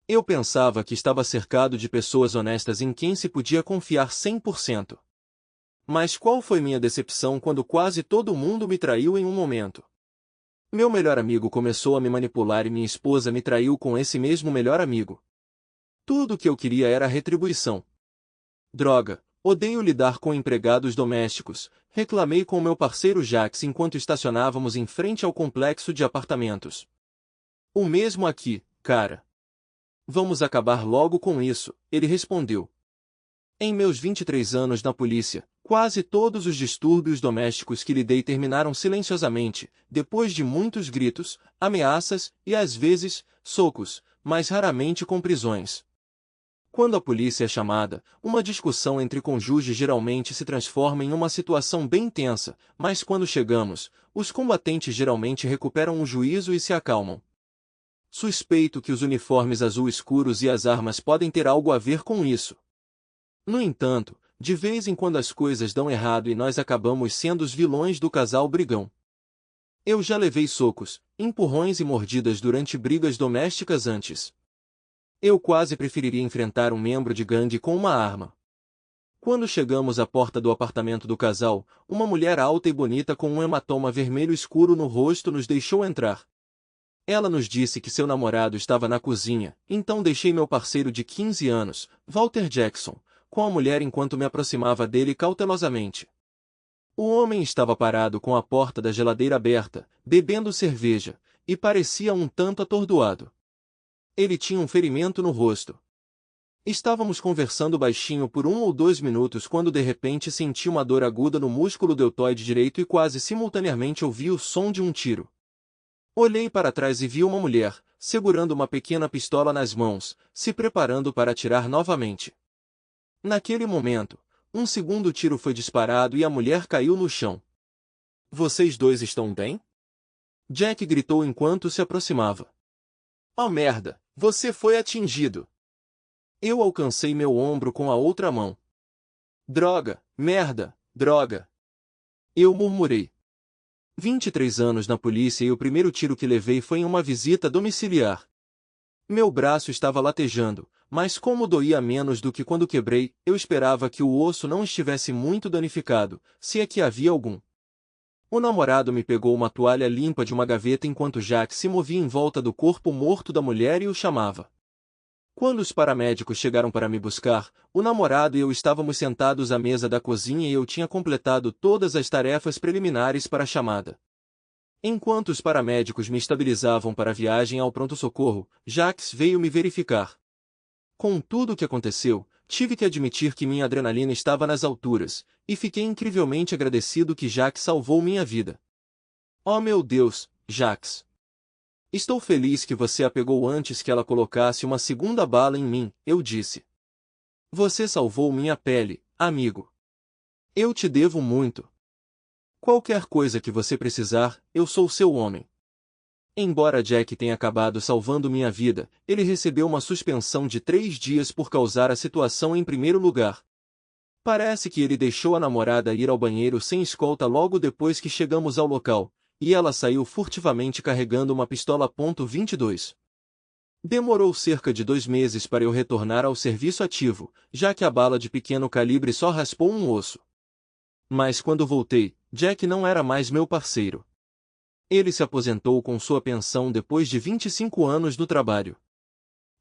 Eu pensava que estava cercado de pessoas honestas em quem se podia confiar 100%. Mas qual foi minha decepção quando quase todo mundo me traiu em um momento? Meu melhor amigo começou a me manipular e minha esposa me traiu com esse mesmo melhor amigo. Tudo o que eu queria era retribuição. Droga, odeio lidar com empregados domésticos, reclamei com meu parceiro Jax enquanto estacionávamos em frente ao complexo de apartamentos. O mesmo aqui, cara. Vamos acabar logo com isso, ele respondeu. Em meus 23 anos na polícia, quase todos os distúrbios domésticos que lidei terminaram silenciosamente, depois de muitos gritos, ameaças e, às vezes, socos, mas raramente com prisões. Quando a polícia é chamada, uma discussão entre cônjuges geralmente se transforma em uma situação bem tensa, mas quando chegamos, os combatentes geralmente recuperam o juízo e se acalmam. Suspeito que os uniformes azul escuros e as armas podem ter algo a ver com isso. No entanto, de vez em quando as coisas dão errado e nós acabamos sendo os vilões do casal brigão. Eu já levei socos, empurrões e mordidas durante brigas domésticas antes. Eu quase preferiria enfrentar um membro de gangue com uma arma. Quando chegamos à porta do apartamento do casal, uma mulher alta e bonita com um hematoma vermelho escuro no rosto nos deixou entrar. Ela nos disse que seu namorado estava na cozinha, então deixei meu parceiro de 15 anos, Walter Jackson, com a mulher enquanto me aproximava dele cautelosamente. O homem estava parado com a porta da geladeira aberta, bebendo cerveja, e parecia um tanto atordoado. Ele tinha um ferimento no rosto. Estávamos conversando baixinho por 1 ou 2 minutos quando de repente senti uma dor aguda no músculo deltoide direito e quase simultaneamente ouvi o som de um tiro. Olhei para trás e vi uma mulher, segurando uma pequena pistola nas mãos, se preparando para atirar novamente. Naquele momento, um segundo tiro foi disparado e a mulher caiu no chão. Vocês dois estão bem? Jack gritou enquanto se aproximava. Oh merda, você foi atingido. Eu alcancei meu ombro com a outra mão. Droga, merda, droga. Eu murmurei. 23 anos na polícia e o primeiro tiro que levei foi em uma visita domiciliar. Meu braço estava latejando, mas como doía menos do que quando quebrei, eu esperava que o osso não estivesse muito danificado, se é que havia algum. O namorado me pegou uma toalha limpa de uma gaveta enquanto Jack se movia em volta do corpo morto da mulher e o chamava. Quando os paramédicos chegaram para me buscar, o namorado e eu estávamos sentados à mesa da cozinha e eu tinha completado todas as tarefas preliminares para a chamada. Enquanto os paramédicos me estabilizavam para a viagem ao pronto-socorro, Jax veio me verificar. Com tudo o que aconteceu, tive que admitir que minha adrenalina estava nas alturas, e fiquei incrivelmente agradecido que Jax salvou minha vida. Oh meu Deus, Jax! Estou feliz que você a pegou antes que ela colocasse uma segunda bala em mim, eu disse. Você salvou minha pele, amigo. Eu te devo muito. Qualquer coisa que você precisar, eu sou seu homem. Embora Jack tenha acabado salvando minha vida, ele recebeu uma suspensão de 3 dias por causar a situação em primeiro lugar. Parece que ele deixou a namorada ir ao banheiro sem escolta logo depois que chegamos ao local, e ela saiu furtivamente carregando uma pistola .22. Demorou cerca de 2 meses para eu retornar ao serviço ativo, já que a bala de pequeno calibre só raspou um osso. Mas quando voltei, Jack não era mais meu parceiro. Ele se aposentou com sua pensão depois de 25 anos no trabalho.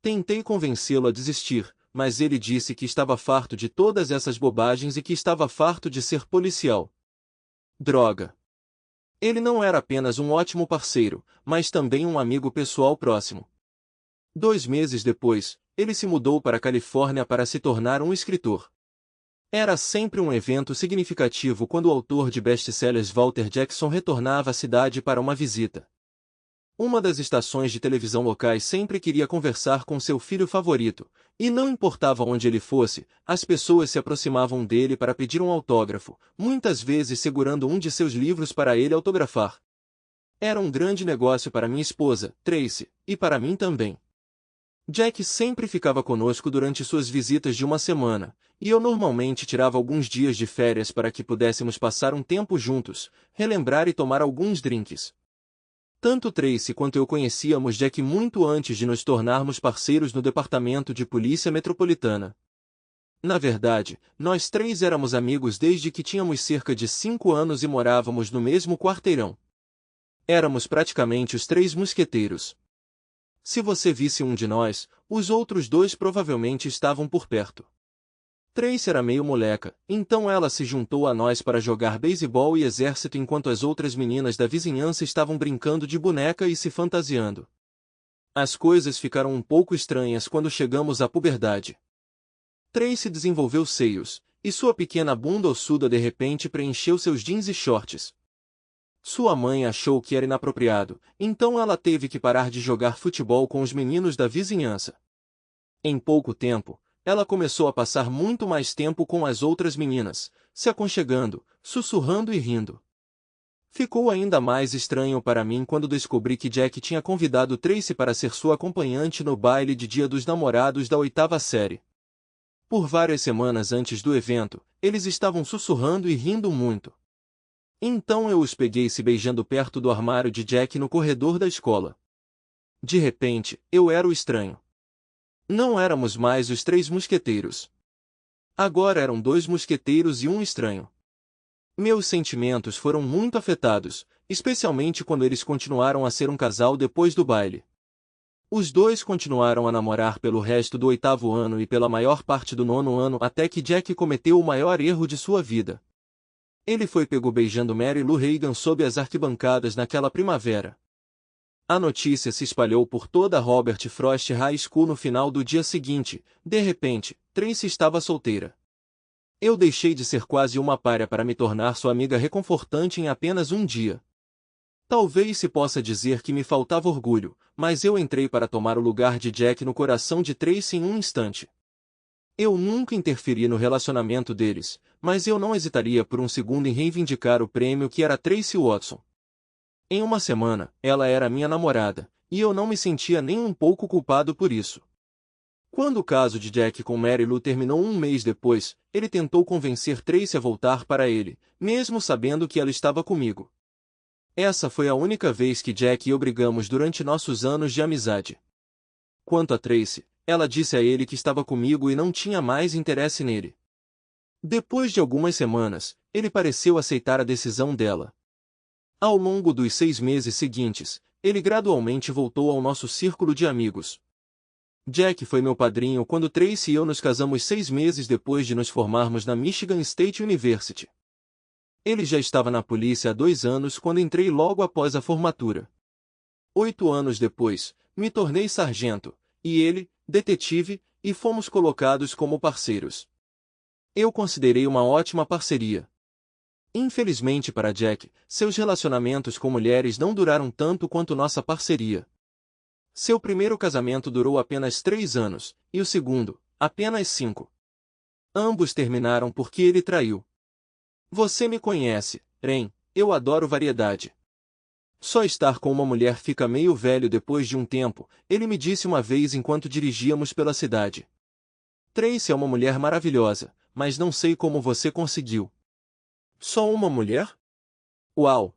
Tentei convencê-lo a desistir, mas ele disse que estava farto de todas essas bobagens e que estava farto de ser policial. Droga! Ele não era apenas um ótimo parceiro, mas também um amigo pessoal próximo. 2 meses depois, ele se mudou para a Califórnia para se tornar um escritor. Era sempre um evento significativo quando o autor de best-sellers Walter Jackson retornava à cidade para uma visita. Uma das estações de televisão locais sempre queria conversar com seu filho favorito, e não importava onde ele fosse, as pessoas se aproximavam dele para pedir um autógrafo, muitas vezes segurando um de seus livros para ele autografar. Era um grande negócio para minha esposa, Tracy, e para mim também. Jack sempre ficava conosco durante suas visitas de uma semana, e eu normalmente tirava alguns dias de férias para que pudéssemos passar um tempo juntos, relembrar e tomar alguns drinks. Tanto Tracy quanto eu conhecíamos Jack muito antes de nos tornarmos parceiros no Departamento de Polícia Metropolitana. Na verdade, nós três éramos amigos desde que tínhamos cerca de 5 anos e morávamos no mesmo quarteirão. Éramos praticamente os três mosqueteiros. Se você visse um de nós, os outros dois provavelmente estavam por perto. Tracy era meio moleca, então ela se juntou a nós para jogar beisebol e exército enquanto as outras meninas da vizinhança estavam brincando de boneca e se fantasiando. As coisas ficaram um pouco estranhas quando chegamos à puberdade. Tracy desenvolveu seios, e sua pequena bunda ossuda de repente preencheu seus jeans e shorts. Sua mãe achou que era inapropriado, então ela teve que parar de jogar futebol com os meninos da vizinhança. Em pouco tempo, ela começou a passar muito mais tempo com as outras meninas, se aconchegando, sussurrando e rindo. Ficou ainda mais estranho para mim quando descobri que Jack tinha convidado Tracy para ser sua acompanhante no baile de Dia dos Namorados da 8ª série. Por várias semanas antes do evento, eles estavam sussurrando e rindo muito. Então eu os peguei se beijando perto do armário de Jack no corredor da escola. De repente, eu era o estranho. Não éramos mais os três mosqueteiros. Agora eram 2 mosqueteiros e um estranho. Meus sentimentos foram muito afetados, especialmente quando eles continuaram a ser um casal depois do baile. Os dois continuaram a namorar pelo resto do 8º ano e pela maior parte do 9º ano até que Jack cometeu o maior erro de sua vida. Ele foi pego beijando Mary Lou Reagan sob as arquibancadas naquela primavera. A notícia se espalhou por toda a Robert Frost High School no final do dia seguinte. De repente, Tracy estava solteira. Eu deixei de ser quase uma pária para me tornar sua amiga reconfortante em apenas um dia. Talvez se possa dizer que me faltava orgulho, mas eu entrei para tomar o lugar de Jack no coração de Tracy em um instante. Eu nunca interferi no relacionamento deles, mas eu não hesitaria por um segundo em reivindicar o prêmio que era Tracy Watson. Em uma semana, ela era minha namorada, e eu não me sentia nem um pouco culpado por isso. Quando o caso de Jack com Mary Lou terminou um mês depois, ele tentou convencer Tracy a voltar para ele, mesmo sabendo que ela estava comigo. Essa foi a única vez que Jack e eu brigamos durante nossos anos de amizade. Quanto a Tracy, ela disse a ele que estava comigo e não tinha mais interesse nele. Depois de algumas semanas, ele pareceu aceitar a decisão dela. Ao longo dos 6 meses seguintes, ele gradualmente voltou ao nosso círculo de amigos. Jack foi meu padrinho quando Tracy e eu nos casamos 6 meses depois de nos formarmos na Michigan State University. Ele já estava na polícia há 2 anos quando entrei logo após a formatura. 8 anos depois, me tornei sargento, e ele, detetive, e fomos colocados como parceiros. Eu considerei uma ótima parceria. Infelizmente para Jack, seus relacionamentos com mulheres não duraram tanto quanto nossa parceria. Seu primeiro casamento durou apenas 3 anos, e o segundo, apenas 5. Ambos terminaram porque ele traiu. Você me conhece, Ren, eu adoro variedade. Só estar com uma mulher fica meio velho depois de um tempo, ele me disse uma vez enquanto dirigíamos pela cidade. Tracy é uma mulher maravilhosa, mas não sei como você conseguiu. Só uma mulher? Uau!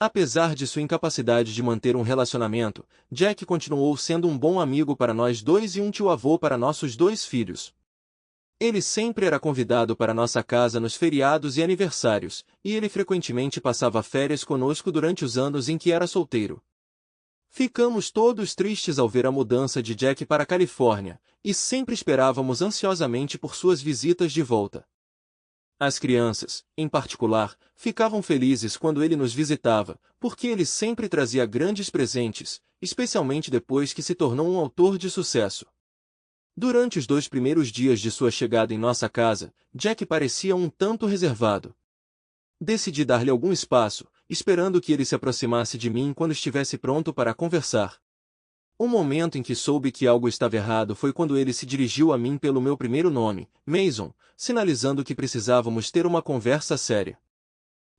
Apesar de sua incapacidade de manter um relacionamento, Jack continuou sendo um bom amigo para nós dois e um tio-avô para nossos 2 filhos. Ele sempre era convidado para nossa casa nos feriados e aniversários, e ele frequentemente passava férias conosco durante os anos em que era solteiro. Ficamos todos tristes ao ver a mudança de Jack para a Califórnia, e sempre esperávamos ansiosamente por suas visitas de volta. As crianças, em particular, ficavam felizes quando ele nos visitava, porque ele sempre trazia grandes presentes, especialmente depois que se tornou um autor de sucesso. Durante os 2 primeiros dias de sua chegada em nossa casa, Jack parecia um tanto reservado. Decidi dar-lhe algum espaço, esperando que ele se aproximasse de mim quando estivesse pronto para conversar. O momento em que soube que algo estava errado foi quando ele se dirigiu a mim pelo meu primeiro nome, Mason, sinalizando que precisávamos ter uma conversa séria.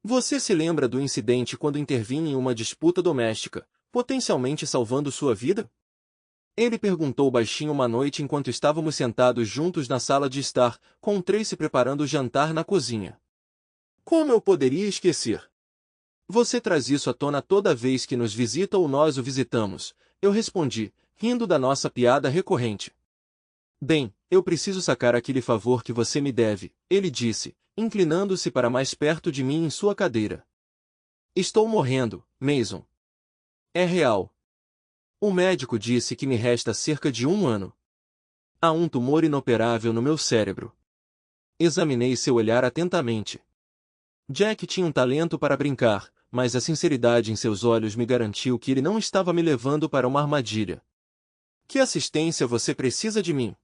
Você se lembra do incidente quando intervim em uma disputa doméstica, potencialmente salvando sua vida? Ele perguntou baixinho uma noite enquanto estávamos sentados juntos na sala de estar, com Tracy preparando o jantar na cozinha. Como eu poderia esquecer? Você traz isso à tona toda vez que nos visita ou nós o visitamos, eu respondi, rindo da nossa piada recorrente. Bem, eu preciso sacar aquele favor que você me deve, ele disse, inclinando-se para mais perto de mim em sua cadeira. Estou morrendo, Mason. É real. O médico disse que me resta cerca de 1 ano. Há um tumor inoperável no meu cérebro. Examinei seu olhar atentamente. Jack tinha um talento para brincar, mas a sinceridade em seus olhos me garantiu que ele não estava me levando para uma armadilha. Que assistência você precisa de mim?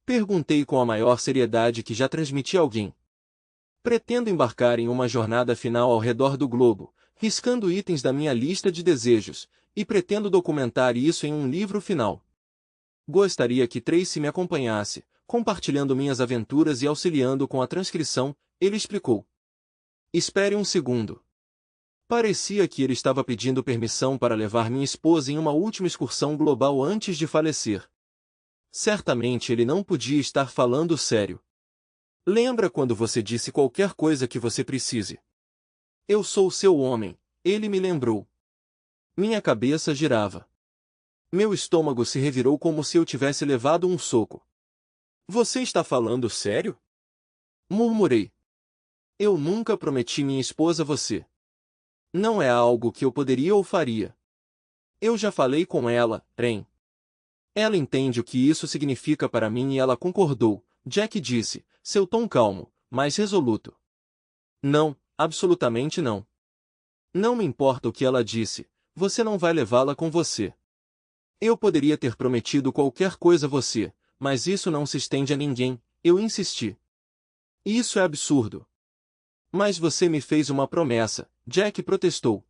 Perguntei com a maior seriedade que já transmiti a alguém. Pretendo embarcar em uma jornada final ao redor do globo, riscando itens da minha lista de desejos, e pretendo documentar isso em um livro final. Gostaria que Tracy me acompanhasse, compartilhando minhas aventuras e auxiliando com a transcrição, ele explicou. Espere um segundo. Parecia que ele estava pedindo permissão para levar minha esposa em uma última excursão global antes de falecer. Certamente ele não podia estar falando sério. Lembra quando você disse qualquer coisa que você precise? Eu sou seu homem, ele me lembrou. Minha cabeça girava. Meu estômago se revirou como se eu tivesse levado um soco. Você está falando sério? Murmurei. Eu nunca prometi minha esposa a você. Não é algo que eu poderia ou faria. Eu já falei com ela, Ren. Ela entende o que isso significa para mim e ela concordou, Jack disse, seu tom calmo, mas resoluto. Não, absolutamente não. Não me importa o que ela disse, você não vai levá-la com você. Eu poderia ter prometido qualquer coisa a você, mas isso não se estende a ninguém, eu insisti. Isso é absurdo. Mas você me fez uma promessa, Jack protestou.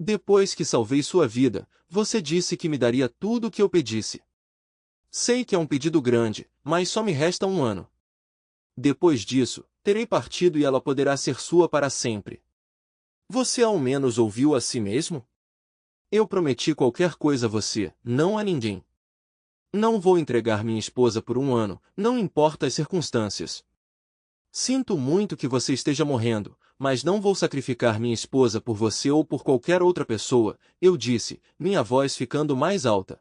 Depois que salvei sua vida, você disse que me daria tudo o que eu pedisse. Sei que é um pedido grande, mas só me resta 1 ano. Depois disso, terei partido e ela poderá ser sua para sempre. Você ao menos ouviu a si mesmo? Eu prometi qualquer coisa a você, não a ninguém. Não vou entregar minha esposa por 1 ano, não importa as circunstâncias. Sinto muito que você esteja morrendo, mas não vou sacrificar minha esposa por você ou por qualquer outra pessoa, eu disse, minha voz ficando mais alta.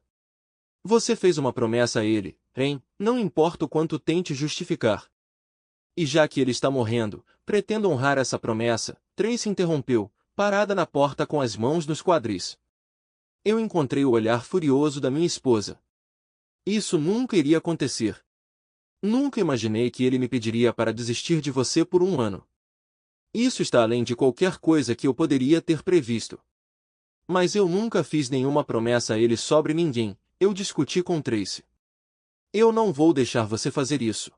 Você fez uma promessa a ele, Ren, não importa o quanto tente justificar. E já que ele está morrendo, pretendo honrar essa promessa, Tracy interrompeu, parada na porta com as mãos nos quadris. Eu encontrei o olhar furioso da minha esposa. Isso nunca iria acontecer. Nunca imaginei que ele me pediria para desistir de você por 1 ano. Isso está além de qualquer coisa que eu poderia ter previsto. Mas eu nunca fiz nenhuma promessa a ele sobre ninguém, eu discuti com Tracy. Eu não vou deixar você fazer isso.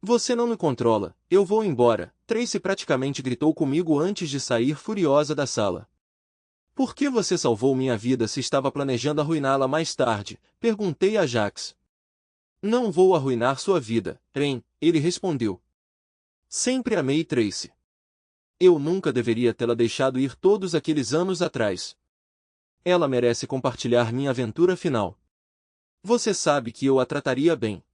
Você não me controla, eu vou embora, Tracy praticamente gritou comigo antes de sair furiosa da sala. Por que você salvou minha vida se estava planejando arruiná-la mais tarde? Perguntei a Jax. Não vou arruinar sua vida, Ren, ele respondeu. Sempre amei Tracy. Eu nunca deveria tê-la deixado ir todos aqueles anos atrás. Ela merece compartilhar minha aventura final. Você sabe que eu a trataria bem.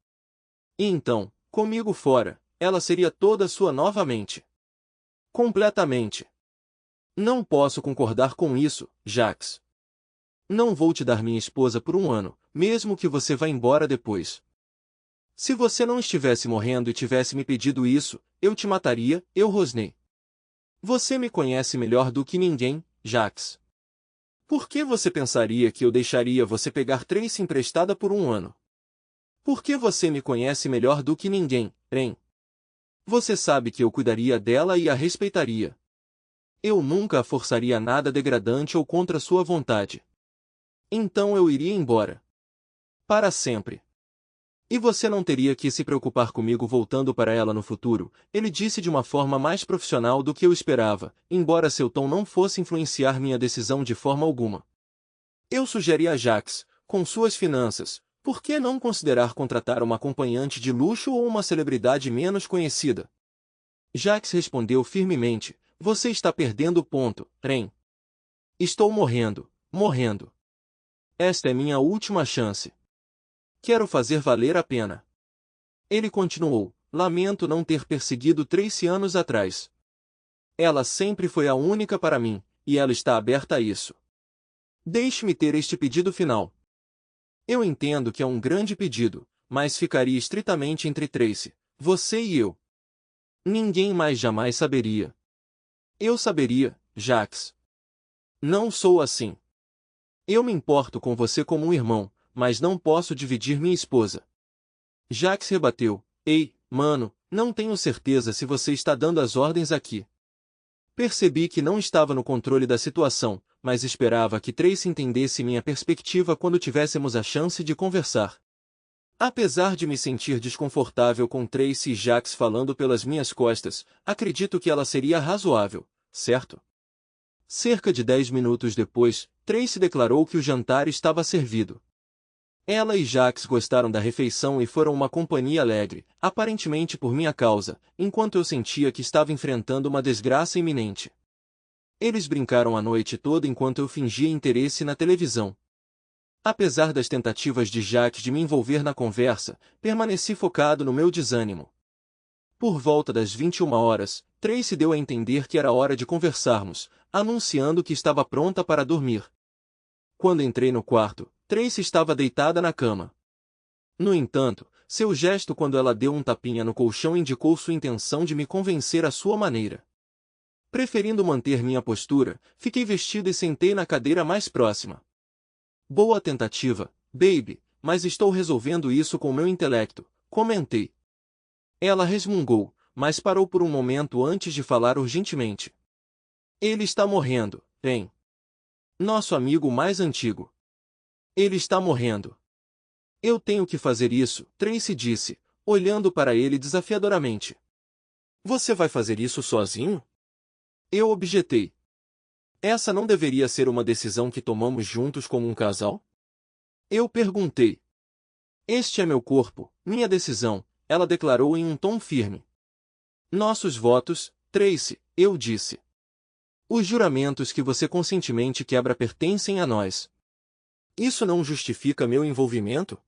E então, comigo fora, ela seria toda sua novamente. Completamente. Não posso concordar com isso, Jax. Não vou te dar minha esposa por 1 ano, mesmo que você vá embora depois. Se você não estivesse morrendo e tivesse me pedido isso, eu te mataria, eu rosnei. Você me conhece melhor do que ninguém, Jax. Por que você pensaria que eu deixaria você pegar Tracy emprestada por 1 ano? Por que você me conhece melhor do que ninguém, Ren? Você sabe que eu cuidaria dela e a respeitaria. Eu nunca a forçaria a nada degradante ou contra sua vontade. Então eu iria embora. Para sempre. E você não teria que se preocupar comigo voltando para ela no futuro, ele disse de uma forma mais profissional do que eu esperava, embora seu tom não fosse influenciar minha decisão de forma alguma. Eu sugeri a Jax, com suas finanças, por que não considerar contratar uma acompanhante de luxo ou uma celebridade menos conhecida? Jax respondeu firmemente, você está perdendo o ponto, Ren. Estou morrendo, morrendo. Esta é minha última chance. Quero fazer valer a pena. Ele continuou, lamento não ter perseguido Tracy anos atrás. Ela sempre foi a única para mim, e ela está aberta a isso. Deixe-me ter este pedido final. Eu entendo que é um grande pedido, mas ficaria estritamente entre Tracy, você e eu. Ninguém mais jamais saberia. Eu saberia, Jax. Não sou assim. Eu me importo com você como um irmão, mas não posso dividir minha esposa. Jax rebateu. Ei, mano, não tenho certeza se você está dando as ordens aqui. Percebi que não estava no controle da situação, mas esperava que Tracy entendesse minha perspectiva quando tivéssemos a chance de conversar. Apesar de me sentir desconfortável com Tracy e Jax falando pelas minhas costas, acredito que ela seria razoável, certo? Cerca de 10 minutos depois, Tracy declarou que o jantar estava servido. Ela e Jax gostaram da refeição e foram uma companhia alegre, aparentemente por minha causa, enquanto eu sentia que estava enfrentando uma desgraça iminente. Eles brincaram a noite toda enquanto eu fingia interesse na televisão. Apesar das tentativas de Jax de me envolver na conversa, permaneci focado no meu desânimo. Por volta das 21 horas, Tracy deu a entender que era hora de conversarmos, anunciando que estava pronta para dormir. Quando entrei no quarto, Tracy estava deitada na cama. No entanto, seu gesto quando ela deu um tapinha no colchão indicou sua intenção de me convencer à sua maneira. Preferindo manter minha postura, fiquei vestido e sentei na cadeira mais próxima. Boa tentativa, baby, mas estou resolvendo isso com meu intelecto, comentei. Ela resmungou, mas parou por um momento antes de falar urgentemente. Ele está morrendo, bem. Nosso amigo mais antigo. Ele está morrendo. Eu tenho que fazer isso, Tracy disse, olhando para ele desafiadoramente. Você vai fazer isso sozinho? Eu objetei. Essa não deveria ser uma decisão que tomamos juntos como um casal? Eu perguntei. Este é meu corpo, minha decisão, ela declarou em um tom firme. Nossos votos, Tracy, eu disse. Os juramentos que você conscientemente quebra pertencem a nós. Isso não justifica meu envolvimento?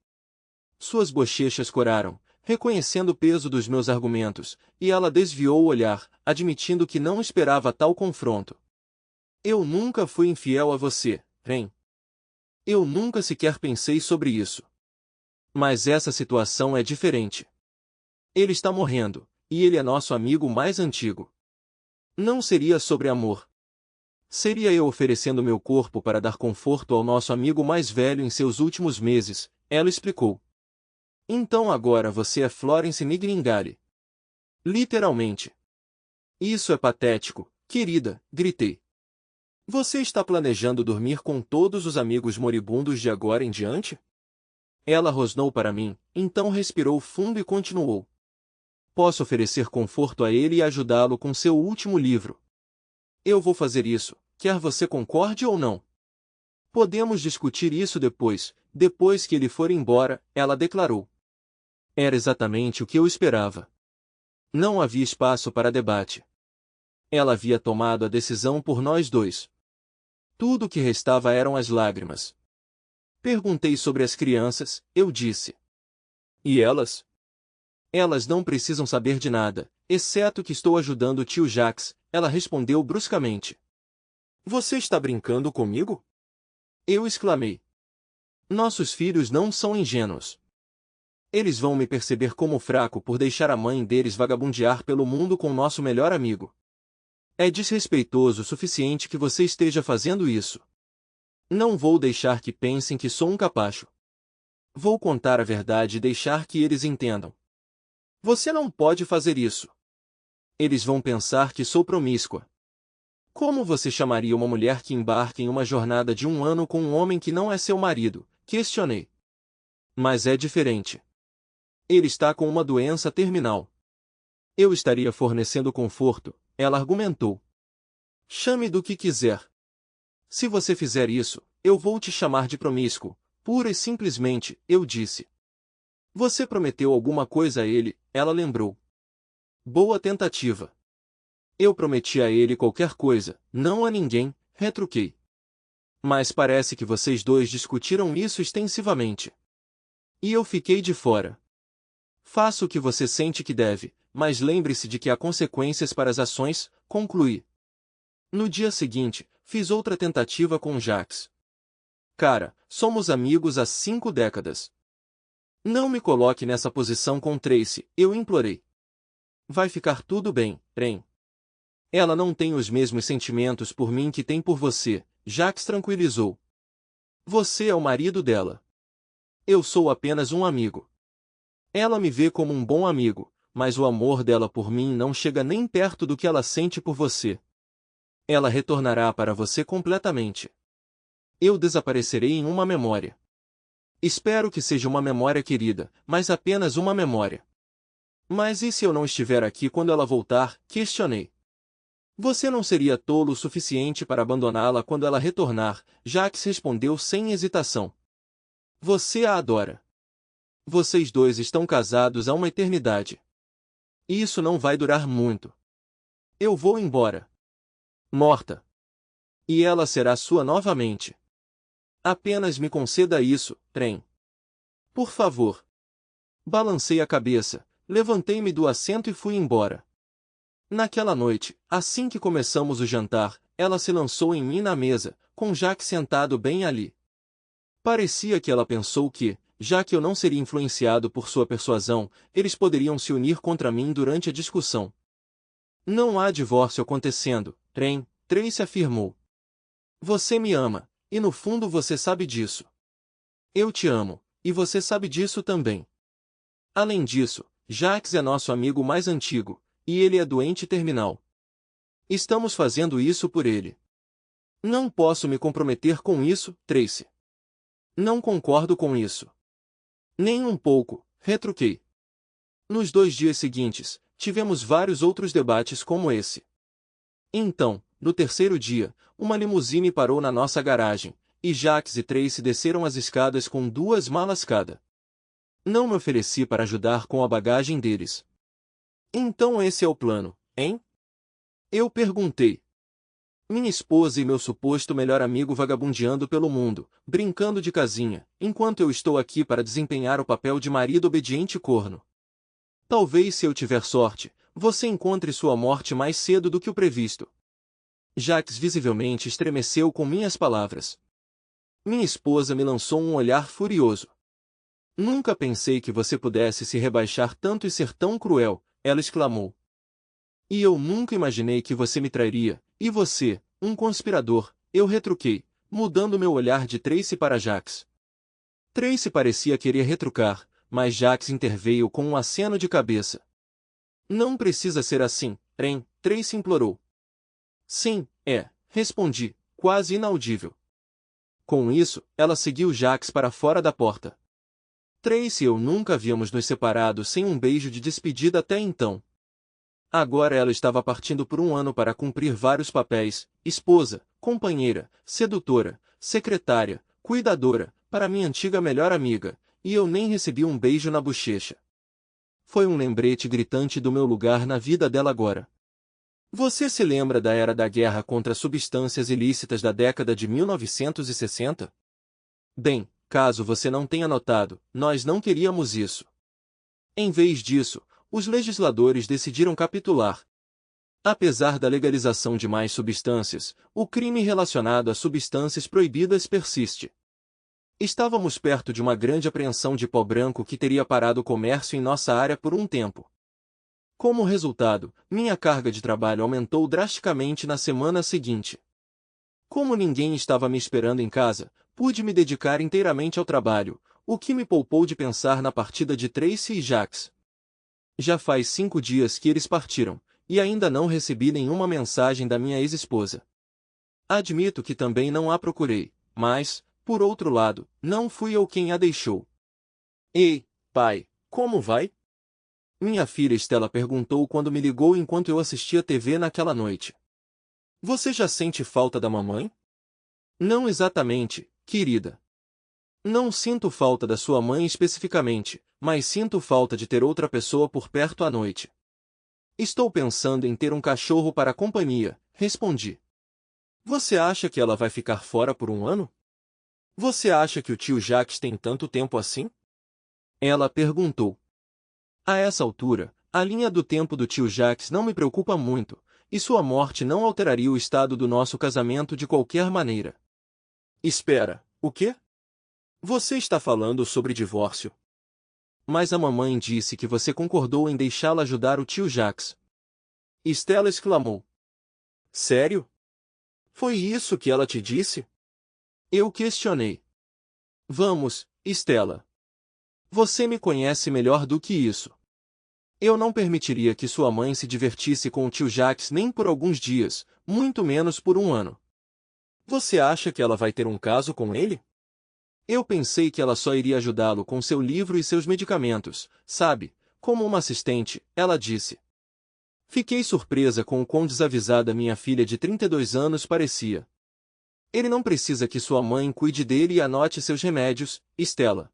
Suas bochechas coraram, reconhecendo o peso dos meus argumentos, e ela desviou o olhar, admitindo que não esperava tal confronto. Eu nunca fui infiel a você, Ren. Eu nunca sequer pensei sobre isso. Mas essa situação é diferente. Ele está morrendo, e ele é nosso amigo mais antigo. Não seria sobre amor. Seria eu oferecendo meu corpo para dar conforto ao nosso amigo mais velho em seus últimos meses, ela explicou. Então agora você é Florence Nightingale. Literalmente. Isso é patético, querida, gritei. Você está planejando dormir com todos os amigos moribundos de agora em diante? Ela rosnou para mim, então respirou fundo e continuou. Posso oferecer conforto a ele e ajudá-lo com seu último livro. Eu vou fazer isso, quer você concorde ou não. Podemos discutir isso depois que ele for embora, ela declarou. Era exatamente o que eu esperava. Não havia espaço para debate. Ela havia tomado a decisão por nós dois. Tudo o que restava eram as lágrimas. Perguntei sobre as crianças, eu disse. E elas? Elas não precisam saber de nada, exceto que estou ajudando o tio Jax, ela respondeu bruscamente. Você está brincando comigo? Eu exclamei. Nossos filhos não são ingênuos. Eles vão me perceber como fraco por deixar a mãe deles vagabundear pelo mundo com nosso melhor amigo. É desrespeitoso o suficiente que você esteja fazendo isso. Não vou deixar que pensem que sou um capacho. Vou contar a verdade e deixar que eles entendam. Você não pode fazer isso. Eles vão pensar que sou promíscua. Como você chamaria uma mulher que embarca em uma jornada de 1 ano com um homem que não é seu marido? Questionei. Mas é diferente. Ele está com uma doença terminal. Eu estaria fornecendo conforto, ela argumentou. Chame do que quiser. Se você fizer isso, eu vou te chamar de promíscuo, pura e simplesmente, eu disse. Você prometeu alguma coisa a ele, ela lembrou. Boa tentativa. Eu prometi a ele qualquer coisa, não a ninguém, retruquei. Mas parece que vocês dois discutiram isso extensivamente. E eu fiquei de fora. Faça o que você sente que deve, mas lembre-se de que há consequências para as ações, concluí. No dia seguinte, fiz outra tentativa com Jacques. Cara, somos amigos há 5 décadas. Não me coloque nessa posição com Tracy, eu implorei. Vai ficar tudo bem, Ren. Ela não tem os mesmos sentimentos por mim que tem por você, Jacques tranquilizou. Você é o marido dela. Eu sou apenas um amigo. Ela me vê como um bom amigo, mas o amor dela por mim não chega nem perto do que ela sente por você. Ela retornará para você completamente. Eu desaparecerei em uma memória. Espero que seja uma memória querida, mas apenas uma memória. Mas e se eu não estiver aqui quando ela voltar? Questionei. Você não seria tolo o suficiente para abandoná-la quando ela retornar, Jacques respondeu sem hesitação. Você a adora. Vocês dois estão casados há uma eternidade. E isso não vai durar muito. Eu vou embora. Morta. E ela será sua novamente. Apenas me conceda isso, Ren. Por favor. Balancei a cabeça, levantei-me do assento e fui embora. Naquela noite, assim que começamos o jantar, ela se lançou em mim na mesa, com Jacques sentado bem ali. Parecia que ela pensou que, já que eu não seria influenciado por sua persuasão, eles poderiam se unir contra mim durante a discussão. Não há divórcio acontecendo, Ren, Tracy afirmou. Você me ama, e no fundo você sabe disso. Eu te amo, e você sabe disso também. Além disso, Jacques é nosso amigo mais antigo, e ele é doente terminal. Estamos fazendo isso por ele. Não posso me comprometer com isso, Tracy. Não concordo com isso. Nem um pouco, retruquei. Nos 2 dias seguintes, tivemos vários outros debates como esse. Então, no terceiro dia, uma limusine parou na nossa garagem, e Jacques e Tracy desceram as escadas com 2 malas cada. Não me ofereci para ajudar com a bagagem deles. Então esse é o plano, hein? Eu perguntei. Minha esposa e meu suposto melhor amigo vagabundeando pelo mundo, brincando de casinha, enquanto eu estou aqui para desempenhar o papel de marido obediente e corno. Talvez se eu tiver sorte, você encontre sua morte mais cedo do que o previsto. Jacques visivelmente estremeceu com minhas palavras. Minha esposa me lançou um olhar furioso. Nunca pensei que você pudesse se rebaixar tanto e ser tão cruel, ela exclamou. E eu nunca imaginei que você me trairia, e você, um conspirador, eu retruquei, mudando meu olhar de Tracy para Jacques. Tracy parecia querer retrucar, mas Jacques interveio com um aceno de cabeça. Não precisa ser assim, Ren, Tracy implorou. Sim, respondi, quase inaudível. Com isso, ela seguiu Jacques para fora da porta. Tracy e eu nunca havíamos nos separado sem um beijo de despedida até então. Agora ela estava partindo por um ano para cumprir vários papéis, esposa, companheira, sedutora, secretária, cuidadora, para minha antiga melhor amiga, e eu nem recebi um beijo na bochecha. Foi um lembrete gritante do meu lugar na vida dela agora. Você se lembra da era da guerra contra substâncias ilícitas da década de 1960? Bem, caso você não tenha notado, nós não queríamos isso. Em vez disso, os legisladores decidiram capitular. Apesar da legalização de mais substâncias, o crime relacionado a substâncias proibidas persiste. Estávamos perto de uma grande apreensão de pó branco que teria parado o comércio em nossa área por um tempo. Como resultado, minha carga de trabalho aumentou drasticamente na semana seguinte. Como ninguém estava me esperando em casa, pude me dedicar inteiramente ao trabalho, o que me poupou de pensar na partida de Tracy e Jacques. Já faz 5 dias que eles partiram, e ainda não recebi nenhuma mensagem da minha ex-esposa. Admito que também não a procurei, mas, por outro lado, não fui eu quem a deixou. Ei, pai, como vai? Minha filha Estela perguntou quando me ligou enquanto eu assistia TV naquela noite. Você já sente falta da mamãe? Não exatamente, querida. Não sinto falta da sua mãe especificamente, mas sinto falta de ter outra pessoa por perto à noite. Estou pensando em ter um cachorro para companhia, respondi. Você acha que ela vai ficar fora por um ano? Você acha que o tio Jacques tem tanto tempo assim? Ela perguntou. A essa altura, a linha do tempo do tio Jacques não me preocupa muito, e sua morte não alteraria o estado do nosso casamento de qualquer maneira. Espera, o quê? Você está falando sobre divórcio? Mas a mamãe disse que você concordou em deixá-la ajudar o tio Jacques. Stella exclamou. Sério? Foi isso que ela te disse? Eu questionei. Vamos, Stella. Você me conhece melhor do que isso. Eu não permitiria que sua mãe se divertisse com o tio Jacques nem por alguns dias, muito menos por um ano. Você acha que ela vai ter um caso com ele? Eu pensei que ela só iria ajudá-lo com seu livro e seus medicamentos, sabe, como uma assistente, ela disse. Fiquei surpresa com o quão desavisada minha filha de 32 anos parecia. Ele não precisa que sua mãe cuide dele e anote seus remédios, Stella.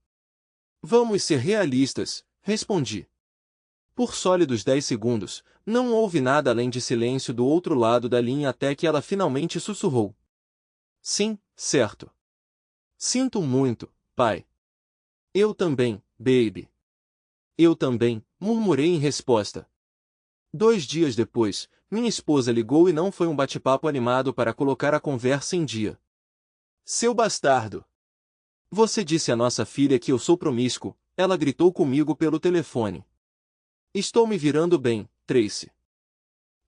Vamos ser realistas, respondi. Por sólidos 10 segundos, não houve nada além de silêncio do outro lado da linha até que ela finalmente sussurrou. Sim, certo. Sinto muito, pai. Eu também, baby. Eu também, murmurei em resposta. 2 dias depois, minha esposa ligou e não foi um bate-papo animado para colocar a conversa em dia. Seu bastardo! Você disse à nossa filha que eu sou promíscuo, ela gritou comigo pelo telefone. Estou me virando bem, Tracy.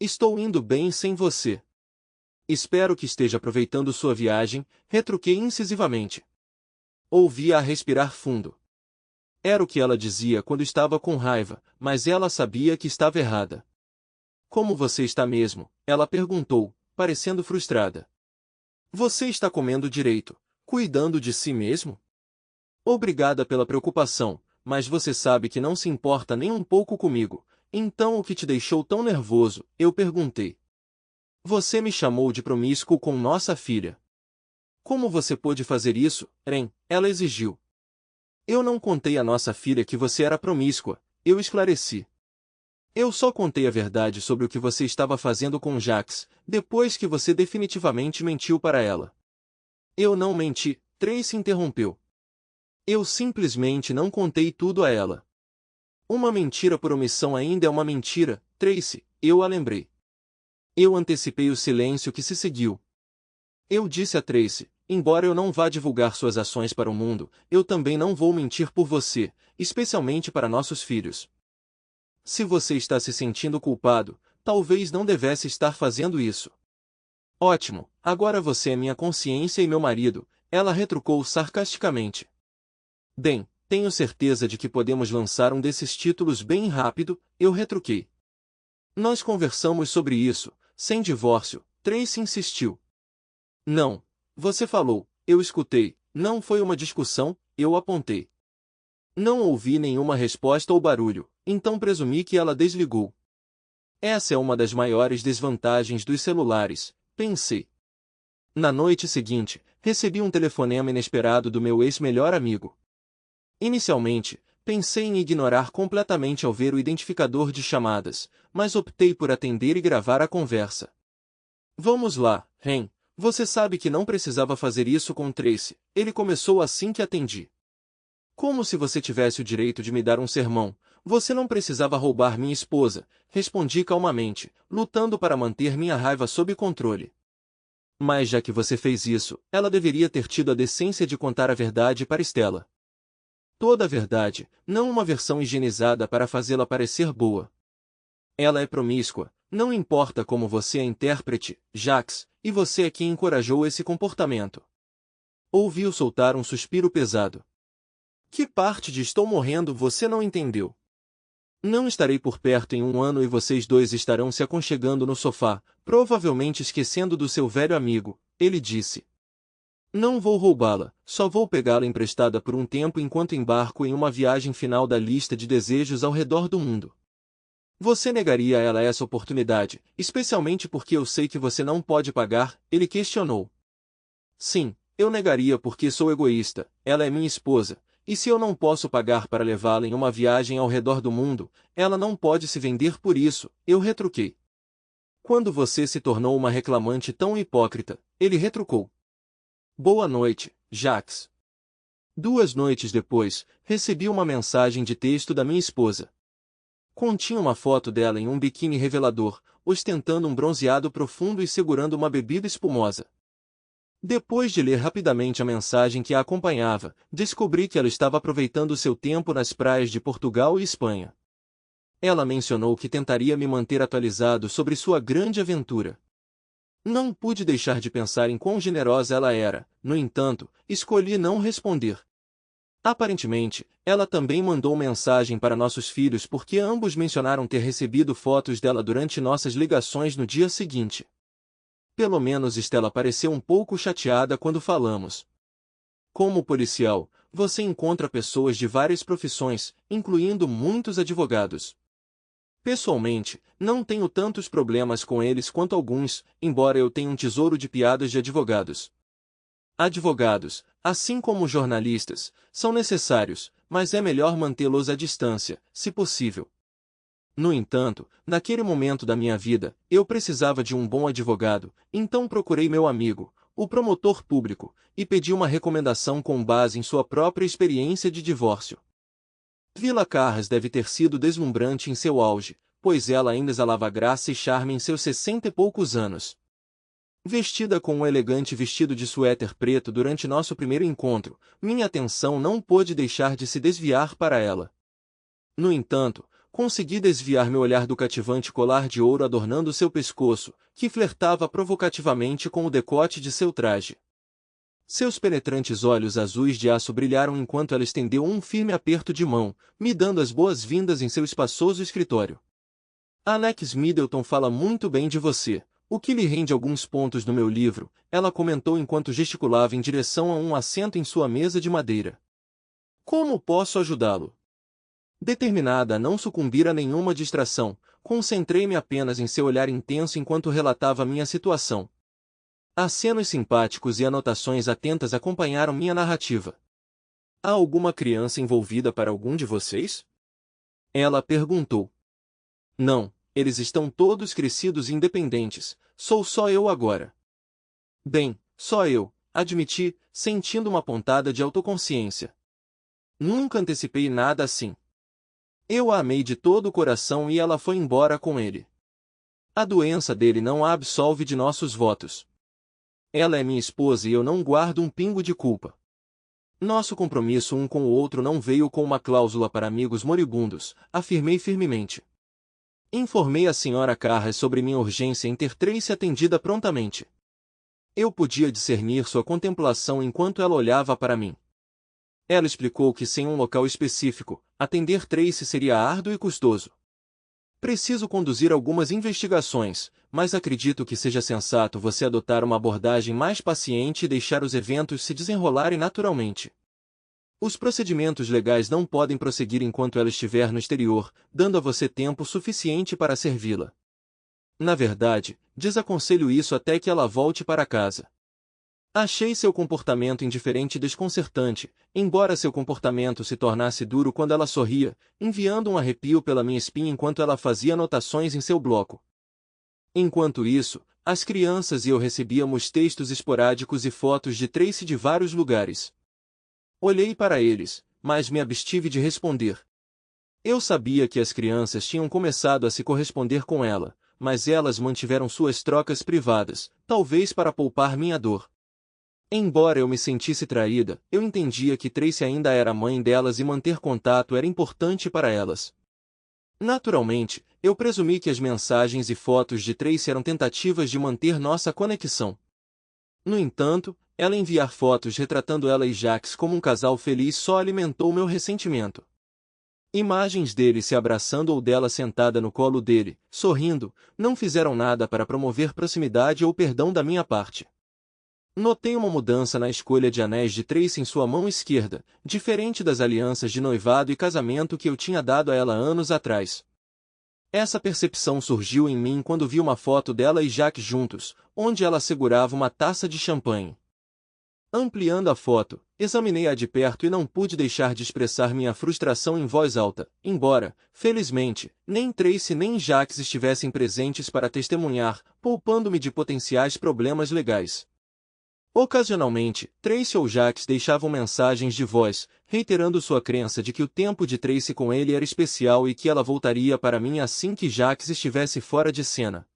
Estou indo bem sem você. Espero que esteja aproveitando sua viagem, retruquei incisivamente. Ouvi-a respirar fundo. Era o que ela dizia quando estava com raiva, mas ela sabia que estava errada. Como você está mesmo? Ela perguntou, parecendo frustrada. Você está comendo direito, cuidando de si mesmo? Obrigada pela preocupação, mas você sabe que não se importa nem um pouco comigo. Então o que te deixou tão nervoso? Eu perguntei. Você me chamou de promíscuo com nossa filha. Como você pôde fazer isso, Ren? Ela exigiu. Eu não contei à nossa filha que você era promíscua, eu esclareci. Eu só contei a verdade sobre o que você estava fazendo com Jacques, depois que você definitivamente mentiu para ela. Eu não menti, Tracy interrompeu. Eu simplesmente não contei tudo a ela. Uma mentira por omissão ainda é uma mentira, Tracy, eu a lembrei. Eu antecipei o silêncio que se seguiu. Eu disse a Tracy, embora eu não vá divulgar suas ações para o mundo, eu também não vou mentir por você, especialmente para nossos filhos. Se você está se sentindo culpado, talvez não devesse estar fazendo isso. Ótimo, agora você é minha consciência e meu marido, ela retrucou sarcasticamente. Bem, tenho certeza de que podemos lançar um desses títulos bem rápido, eu retruquei. Nós conversamos sobre isso, sem divórcio, Tracy insistiu. Não, você falou, eu escutei, não foi uma discussão, eu apontei. Não ouvi nenhuma resposta ou barulho, então presumi que ela desligou. Essa é uma das maiores desvantagens dos celulares, pensei. Na noite seguinte, recebi um telefonema inesperado do meu ex-melhor amigo. Inicialmente, pensei em ignorar completamente ao ver o identificador de chamadas, mas optei por atender e gravar a conversa. Vamos lá, Ren, você sabe que não precisava fazer isso com Tracy, ele começou assim que atendi. Como se você tivesse o direito de me dar um sermão, você não precisava roubar minha esposa, respondi calmamente, lutando para manter minha raiva sob controle. Mas já que você fez isso, ela deveria ter tido a decência de contar a verdade para Stella. Toda a verdade, não uma versão higienizada para fazê-la parecer boa. Ela é promíscua, não importa como você a interprete, Jacques, e você é quem encorajou esse comportamento. Ouviu soltar um suspiro pesado. Que parte de estou morrendo você não entendeu? Não estarei por perto em um ano e vocês dois estarão se aconchegando no sofá, provavelmente esquecendo do seu velho amigo, ele disse. Não vou roubá-la, só vou pegá-la emprestada por um tempo enquanto embarco em uma viagem final da lista de desejos ao redor do mundo. Você negaria a ela essa oportunidade, especialmente porque eu sei que você não pode pagar, ele questionou. Sim, eu negaria porque sou egoísta, ela é minha esposa. E se eu não posso pagar para levá-la em uma viagem ao redor do mundo, ela não pode se vender por isso, eu retruquei. Quando você se tornou uma reclamante tão hipócrita, ele retrucou. Boa noite, Jacques. 2 noites depois, recebi uma mensagem de texto da minha esposa. Continha uma foto dela em um biquíni revelador, ostentando um bronzeado profundo e segurando uma bebida espumosa. Depois de ler rapidamente a mensagem que a acompanhava, descobri que ela estava aproveitando seu tempo nas praias de Portugal e Espanha. Ela mencionou que tentaria me manter atualizado sobre sua grande aventura. Não pude deixar de pensar em quão generosa ela era, no entanto, escolhi não responder. Aparentemente, ela também mandou mensagem para nossos filhos porque ambos mencionaram ter recebido fotos dela durante nossas ligações no dia seguinte. Pelo menos Stella pareceu um pouco chateada quando falamos. Como policial, você encontra pessoas de várias profissões, incluindo muitos advogados. Pessoalmente, não tenho tantos problemas com eles quanto alguns, embora eu tenha um tesouro de piadas de advogados. Advogados, assim como jornalistas, são necessários, mas é melhor mantê-los à distância, se possível. No entanto, naquele momento da minha vida, eu precisava de um bom advogado, então procurei meu amigo, o promotor público, e pedi uma recomendação com base em sua própria experiência de divórcio. Vila Carras deve ter sido deslumbrante em seu auge, pois ela ainda exalava graça e charme em seus 60 e poucos anos. Vestida com um elegante vestido de suéter preto durante nosso primeiro encontro, minha atenção não pôde deixar de se desviar para ela. No entanto, consegui desviar meu olhar do cativante colar de ouro adornando seu pescoço, que flertava provocativamente com o decote de seu traje. Seus penetrantes olhos azuis de aço brilharam enquanto ela estendeu um firme aperto de mão, me dando as boas-vindas em seu espaçoso escritório. Alex Middleton fala muito bem de você, o que lhe rende alguns pontos no meu livro, ela comentou enquanto gesticulava em direção a um assento em sua mesa de madeira. Como posso ajudá-lo? Determinada a não sucumbir a nenhuma distração, concentrei-me apenas em seu olhar intenso enquanto relatava minha situação. Acenos simpáticos e anotações atentas acompanharam minha narrativa. Há alguma criança envolvida para algum de vocês? Ela perguntou. Não, eles estão todos crescidos e independentes, sou só eu agora. Bem, só eu, admiti, sentindo uma pontada de autoconsciência. Nunca antecipei nada assim. Eu a amei de todo o coração e ela foi embora com ele. A doença dele não a absolve de nossos votos. Ela é minha esposa e eu não guardo um pingo de culpa. Nosso compromisso um com o outro não veio com uma cláusula para amigos moribundos, afirmei firmemente. Informei a Sra. Carras sobre minha urgência em ter Tracy atendida prontamente. Eu podia discernir sua contemplação enquanto ela olhava para mim. Ela explicou que sem um local específico, atender Tracy seria árduo e custoso. Preciso conduzir algumas investigações, mas acredito que seja sensato você adotar uma abordagem mais paciente e deixar os eventos se desenrolarem naturalmente. Os procedimentos legais não podem prosseguir enquanto ela estiver no exterior, dando a você tempo suficiente para servi-la. Na verdade, desaconselho isso até que ela volte para casa. Achei seu comportamento indiferente e desconcertante, embora seu comportamento se tornasse duro quando ela sorria, enviando um arrepio pela minha espinha enquanto ela fazia anotações em seu bloco. Enquanto isso, as crianças e eu recebíamos textos esporádicos e fotos de Tracy de vários lugares. Olhei para eles, mas me abstive de responder. Eu sabia que as crianças tinham começado a se corresponder com ela, mas elas mantiveram suas trocas privadas, talvez para poupar minha dor. Embora eu me sentisse traída, eu entendia que Tracy ainda era a mãe delas e manter contato era importante para elas. Naturalmente, eu presumi que as mensagens e fotos de Tracy eram tentativas de manter nossa conexão. No entanto, ela enviar fotos retratando ela e Jax como um casal feliz só alimentou meu ressentimento. Imagens dele se abraçando ou dela sentada no colo dele, sorrindo, não fizeram nada para promover proximidade ou perdão da minha parte. Notei uma mudança na escolha de anéis de Tracy em sua mão esquerda, diferente das alianças de noivado e casamento que eu tinha dado a ela anos atrás. Essa percepção surgiu em mim quando vi uma foto dela e Jack juntos, onde ela segurava uma taça de champanhe. Ampliando a foto, examinei-a de perto e não pude deixar de expressar minha frustração em voz alta, embora, felizmente, nem Tracy nem Jax estivessem presentes para testemunhar, poupando-me de potenciais problemas legais. Ocasionalmente, Tracy ou Jax deixavam mensagens de voz, reiterando sua crença de que o tempo de Tracy com ele era especial e que ela voltaria para mim assim que Jax estivesse fora de cena.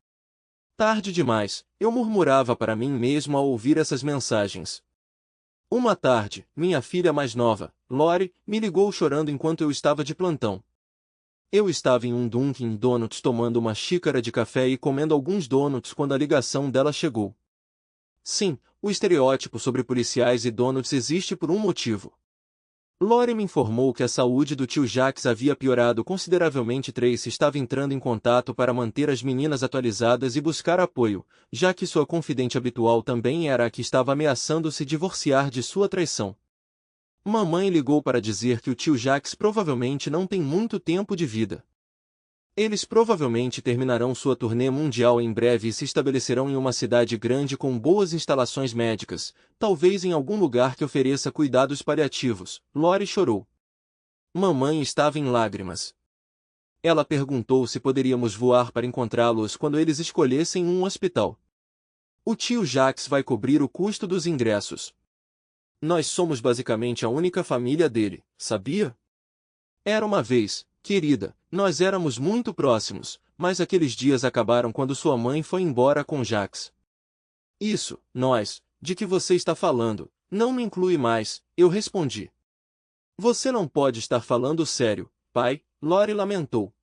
Tarde demais, eu murmurava para mim mesmo ao ouvir essas mensagens. Uma tarde, minha filha mais nova, Lori, me ligou chorando enquanto eu estava de plantão. Eu estava em um Dunkin' Donuts tomando uma xícara de café e comendo alguns donuts quando a ligação dela chegou. Sim, o estereótipo sobre policiais e donuts existe por um motivo. Lori me informou que a saúde do tio Jax havia piorado consideravelmente. Tracy estava entrando em contato para manter as meninas atualizadas e buscar apoio, já que sua confidente habitual também era a que estava ameaçando se divorciar de sua traição. Mamãe ligou para dizer que o tio Jax provavelmente não tem muito tempo de vida. Eles provavelmente terminarão sua turnê mundial em breve e se estabelecerão em uma cidade grande com boas instalações médicas, talvez em algum lugar que ofereça cuidados paliativos. Lori chorou. Mamãe estava em lágrimas. Ela perguntou se poderíamos voar para encontrá-los quando eles escolhessem um hospital. O tio Jax vai cobrir o custo dos ingressos. Nós somos basicamente a única família dele, sabia? Era uma vez, querida, nós éramos muito próximos, mas aqueles dias acabaram quando sua mãe foi embora com Jax. Isso, nós, de que você está falando, não me inclui mais, eu respondi. Você não pode estar falando sério, pai, Lori lamentou.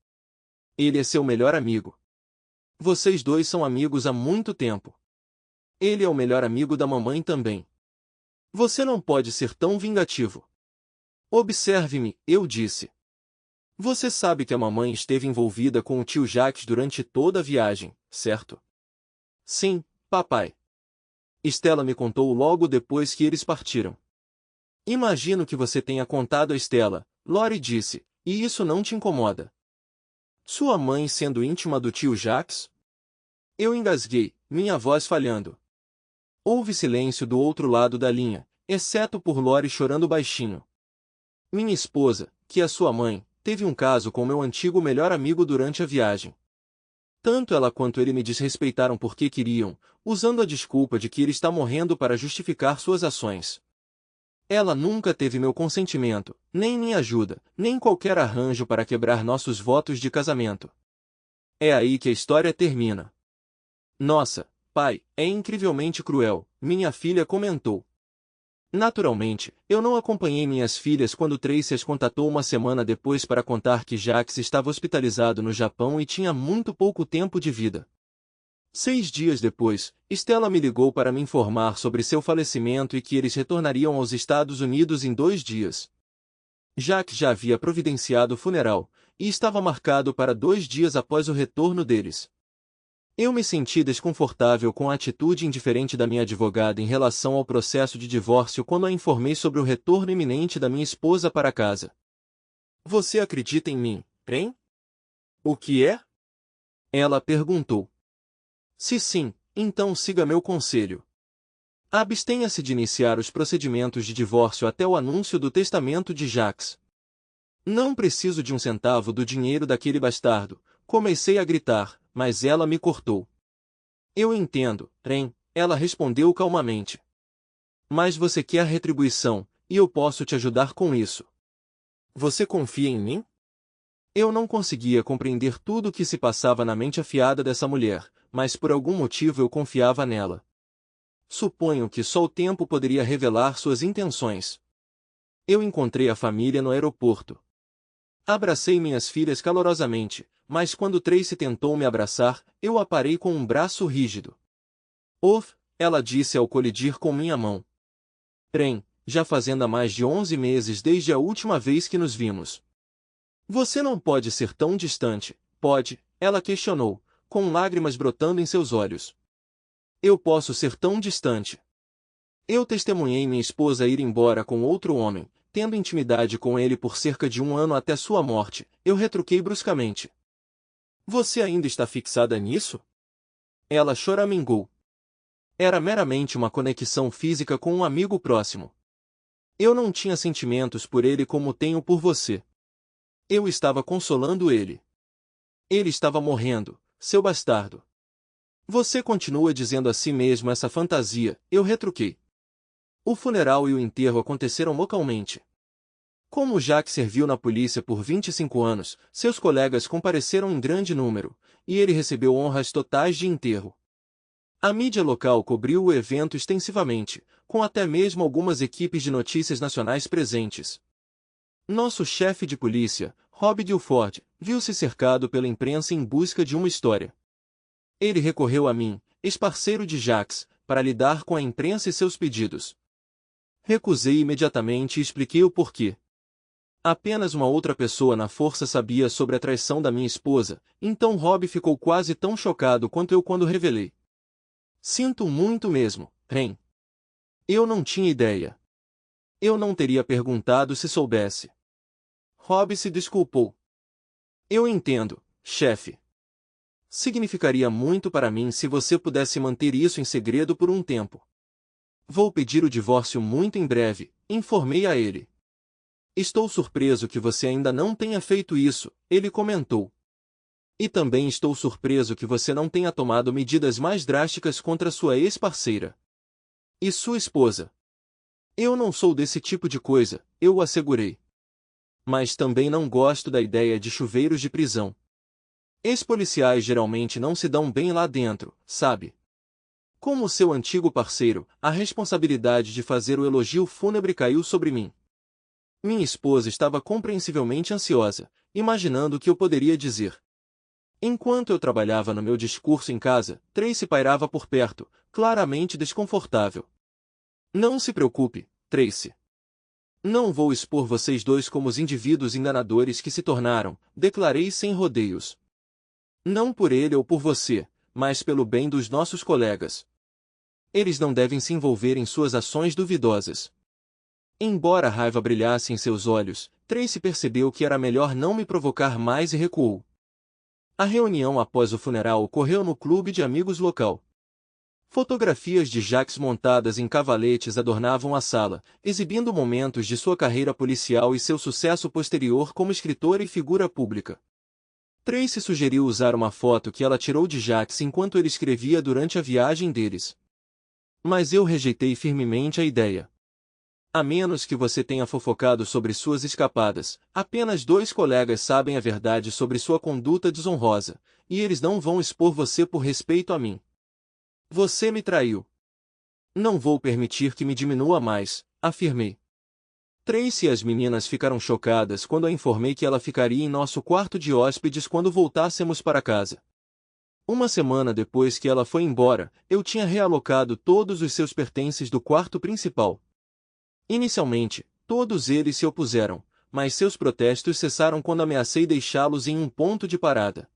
Ele é seu melhor amigo. Vocês dois são amigos há muito tempo. Ele é o melhor amigo da mamãe também. Você não pode ser tão vingativo. Observe-me, eu disse. Você sabe que a mamãe esteve envolvida com o tio Jax durante toda a viagem, certo? Sim, papai. Stella me contou logo depois que eles partiram. Imagino que você tenha contado a Stella, Lori disse, e isso não te incomoda. Sua mãe sendo íntima do tio Jax? Eu engasguei, minha voz falhando. Houve silêncio do outro lado da linha, exceto por Lori chorando baixinho. Minha esposa, que é sua mãe, teve um caso com meu antigo melhor amigo durante a viagem. Tanto ela quanto ele me desrespeitaram porque queriam, usando a desculpa de que ele está morrendo para justificar suas ações. Ela nunca teve meu consentimento, nem minha ajuda, nem qualquer arranjo para quebrar nossos votos de casamento. É aí que a história termina. Nossa, pai, é incrivelmente cruel, minha filha comentou. Naturalmente, eu não acompanhei minhas filhas quando Tracy as contatou uma semana depois para contar que Jax estava hospitalizado no Japão e tinha muito pouco tempo de vida. 6 dias depois, Stella me ligou para me informar sobre seu falecimento e que eles retornariam aos Estados Unidos em 2 dias. Jax já havia providenciado o funeral, e estava marcado para 2 dias após o retorno deles. Eu me senti desconfortável com a atitude indiferente da minha advogada em relação ao processo de divórcio quando a informei sobre o retorno iminente da minha esposa para casa. Você acredita em mim, hein? O que é? Ela perguntou. Se sim, então siga meu conselho. Abstenha-se de iniciar os procedimentos de divórcio até o anúncio do testamento de Jax. Não preciso de um centavo do dinheiro daquele bastardo, comecei a gritar, mas ela me cortou. Eu entendo, Ren, ela respondeu calmamente. Mas você quer retribuição, e eu posso te ajudar com isso. Você confia em mim? Eu não conseguia compreender tudo o que se passava na mente afiada dessa mulher, mas por algum motivo eu confiava nela. Suponho que só o tempo poderia revelar suas intenções. Eu encontrei a família no aeroporto. Abracei minhas filhas calorosamente, mas quando Tracy tentou me abraçar, eu a parei com um braço rígido. Uf, ela disse ao colidir com minha mão. Ren, já fazendo há mais de 11 meses desde a última vez que nos vimos. Você não pode ser tão distante, pode? Ela questionou, com lágrimas brotando em seus olhos. Eu posso ser tão distante. Eu testemunhei minha esposa ir embora com outro homem, tendo intimidade com ele por cerca de 1 ano até sua morte, eu retruquei bruscamente. Você ainda está fixada nisso? Ela choramingou. Era meramente uma conexão física com um amigo próximo. Eu não tinha sentimentos por ele como tenho por você. Eu estava consolando ele. Ele estava morrendo, seu bastardo. Você continua dizendo a si mesmo essa fantasia, eu retruquei. O funeral e o enterro aconteceram localmente. Como Jack serviu na polícia por 25 anos, seus colegas compareceram em grande número, e ele recebeu honras totais de enterro. A mídia local cobriu o evento extensivamente, com até mesmo algumas equipes de notícias nacionais presentes. Nosso chefe de polícia, Rob Guilford, viu-se cercado pela imprensa em busca de uma história. Ele recorreu a mim, ex-parceiro de Jax, para lidar com a imprensa e seus pedidos. Recusei imediatamente e expliquei o porquê. Apenas uma outra pessoa na força sabia sobre a traição da minha esposa, então Rob ficou quase tão chocado quanto eu quando revelei. Sinto muito mesmo, Ren. Eu não tinha ideia. Eu não teria perguntado se soubesse. Rob se desculpou. Eu entendo, chefe. Significaria muito para mim se você pudesse manter isso em segredo por um tempo. Vou pedir o divórcio muito em breve, informei a ele. Estou surpreso que você ainda não tenha feito isso, ele comentou. E também estou surpreso que você não tenha tomado medidas mais drásticas contra sua ex-parceira. E sua esposa. Eu não sou desse tipo de coisa, eu o assegurei. Mas também não gosto da ideia de chuveiros de prisão. Ex-policiais geralmente não se dão bem lá dentro, sabe? Como seu antigo parceiro, a responsabilidade de fazer o elogio fúnebre caiu sobre mim. Minha esposa estava compreensivelmente ansiosa, imaginando o que eu poderia dizer. Enquanto eu trabalhava no meu discurso em casa, Tracy pairava por perto, claramente desconfortável. Não se preocupe, Tracy. Não vou expor vocês dois como os indivíduos enganadores que se tornaram, declarei sem rodeios. Não por ele ou por você, mas pelo bem dos nossos colegas. Eles não devem se envolver em suas ações duvidosas. Embora a raiva brilhasse em seus olhos, Tracy percebeu que era melhor não me provocar mais e recuou. A reunião após o funeral ocorreu no clube de amigos local. Fotografias de Jax montadas em cavaletes adornavam a sala, exibindo momentos de sua carreira policial e seu sucesso posterior como escritora e figura pública. Tracy sugeriu usar uma foto que ela tirou de Jax enquanto ele escrevia durante a viagem deles. Mas eu rejeitei firmemente a ideia. A menos que você tenha fofocado sobre suas escapadas, apenas 2 colegas sabem a verdade sobre sua conduta desonrosa, e eles não vão expor você por respeito a mim. Você me traiu. Não vou permitir que me diminua mais, afirmei. Tracy e as meninas ficaram chocadas quando a informei que ela ficaria em nosso quarto de hóspedes quando voltássemos para casa. Uma semana depois que ela foi embora, eu tinha realocado todos os seus pertences do quarto principal. Inicialmente, todos eles se opuseram, mas seus protestos cessaram quando ameacei deixá-los em um ponto de parada.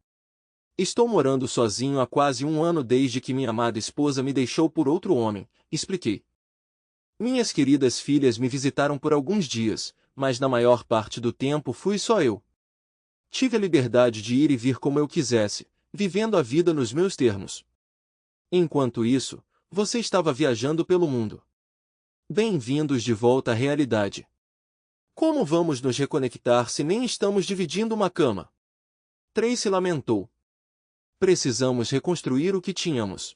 Estou morando sozinho há quase 1 ano desde que minha amada esposa me deixou por outro homem, expliquei. Minhas queridas filhas me visitaram por alguns dias, mas na maior parte do tempo fui só eu. Tive a liberdade de ir e vir como eu quisesse, vivendo a vida nos meus termos. Enquanto isso, você estava viajando pelo mundo. Bem-vindos de volta à realidade. Como vamos nos reconectar se nem estamos dividindo uma cama? Tracy lamentou. Precisamos reconstruir o que tínhamos.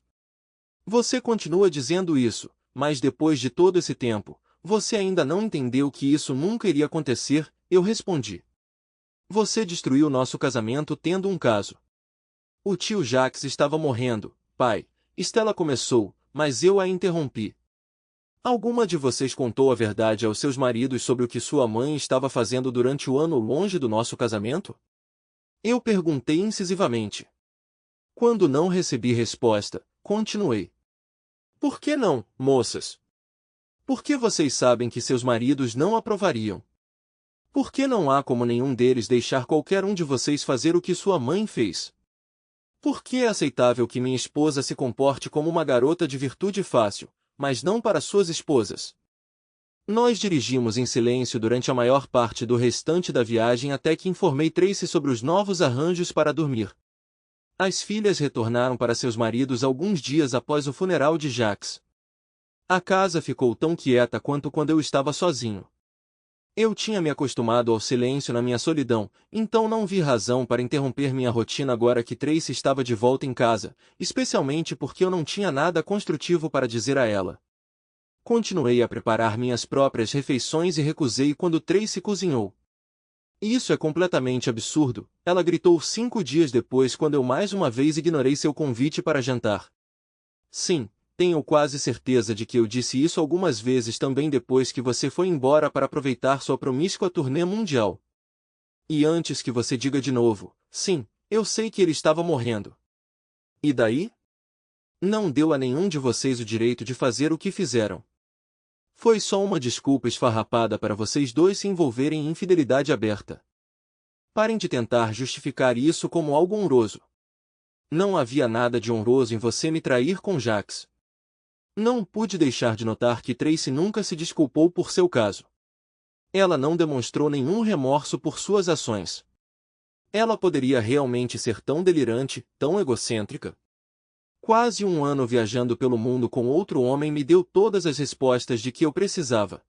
Você continua dizendo isso, mas depois de todo esse tempo, você ainda não entendeu que isso nunca iria acontecer, eu respondi. Você destruiu nosso casamento tendo um caso. O tio Jax estava morrendo, pai. Stella começou, mas eu a interrompi. Alguma de vocês contou a verdade aos seus maridos sobre o que sua mãe estava fazendo durante o ano longe do nosso casamento? Eu perguntei incisivamente. Quando não recebi resposta, continuei. Por que não, moças? Por que vocês sabem que seus maridos não aprovariam? Por que não há como nenhum deles deixar qualquer um de vocês fazer o que sua mãe fez? Por que é aceitável que minha esposa se comporte como uma garota de virtude fácil, mas não para suas esposas? Nós dirigimos em silêncio durante a maior parte do restante da viagem até que informei Tracy sobre os novos arranjos para dormir. As filhas retornaram para seus maridos alguns dias após o funeral de Jax. A casa ficou tão quieta quanto quando eu estava sozinho. Eu tinha me acostumado ao silêncio na minha solidão, então não vi razão para interromper minha rotina agora que Tracy estava de volta em casa, especialmente porque eu não tinha nada construtivo para dizer a ela. Continuei a preparar minhas próprias refeições e recusei quando Tracy cozinhou. Isso é completamente absurdo, ela gritou 5 dias depois quando eu mais uma vez ignorei seu convite para jantar. Sim, tenho quase certeza de que eu disse isso algumas vezes também depois que você foi embora para aproveitar sua promíscua turnê mundial. E antes que você diga de novo, sim, eu sei que ele estava morrendo. E daí? Não deu a nenhum de vocês o direito de fazer o que fizeram. Foi só uma desculpa esfarrapada para vocês dois se envolverem em infidelidade aberta. Parem de tentar justificar isso como algo honroso. Não havia nada de honroso em você me trair com Jax. Não pude deixar de notar que Tracy nunca se desculpou por seu caso. Ela não demonstrou nenhum remorso por suas ações. Ela poderia realmente ser tão delirante, tão egocêntrica? Quase um ano viajando pelo mundo com outro homem me deu todas as respostas de que eu precisava.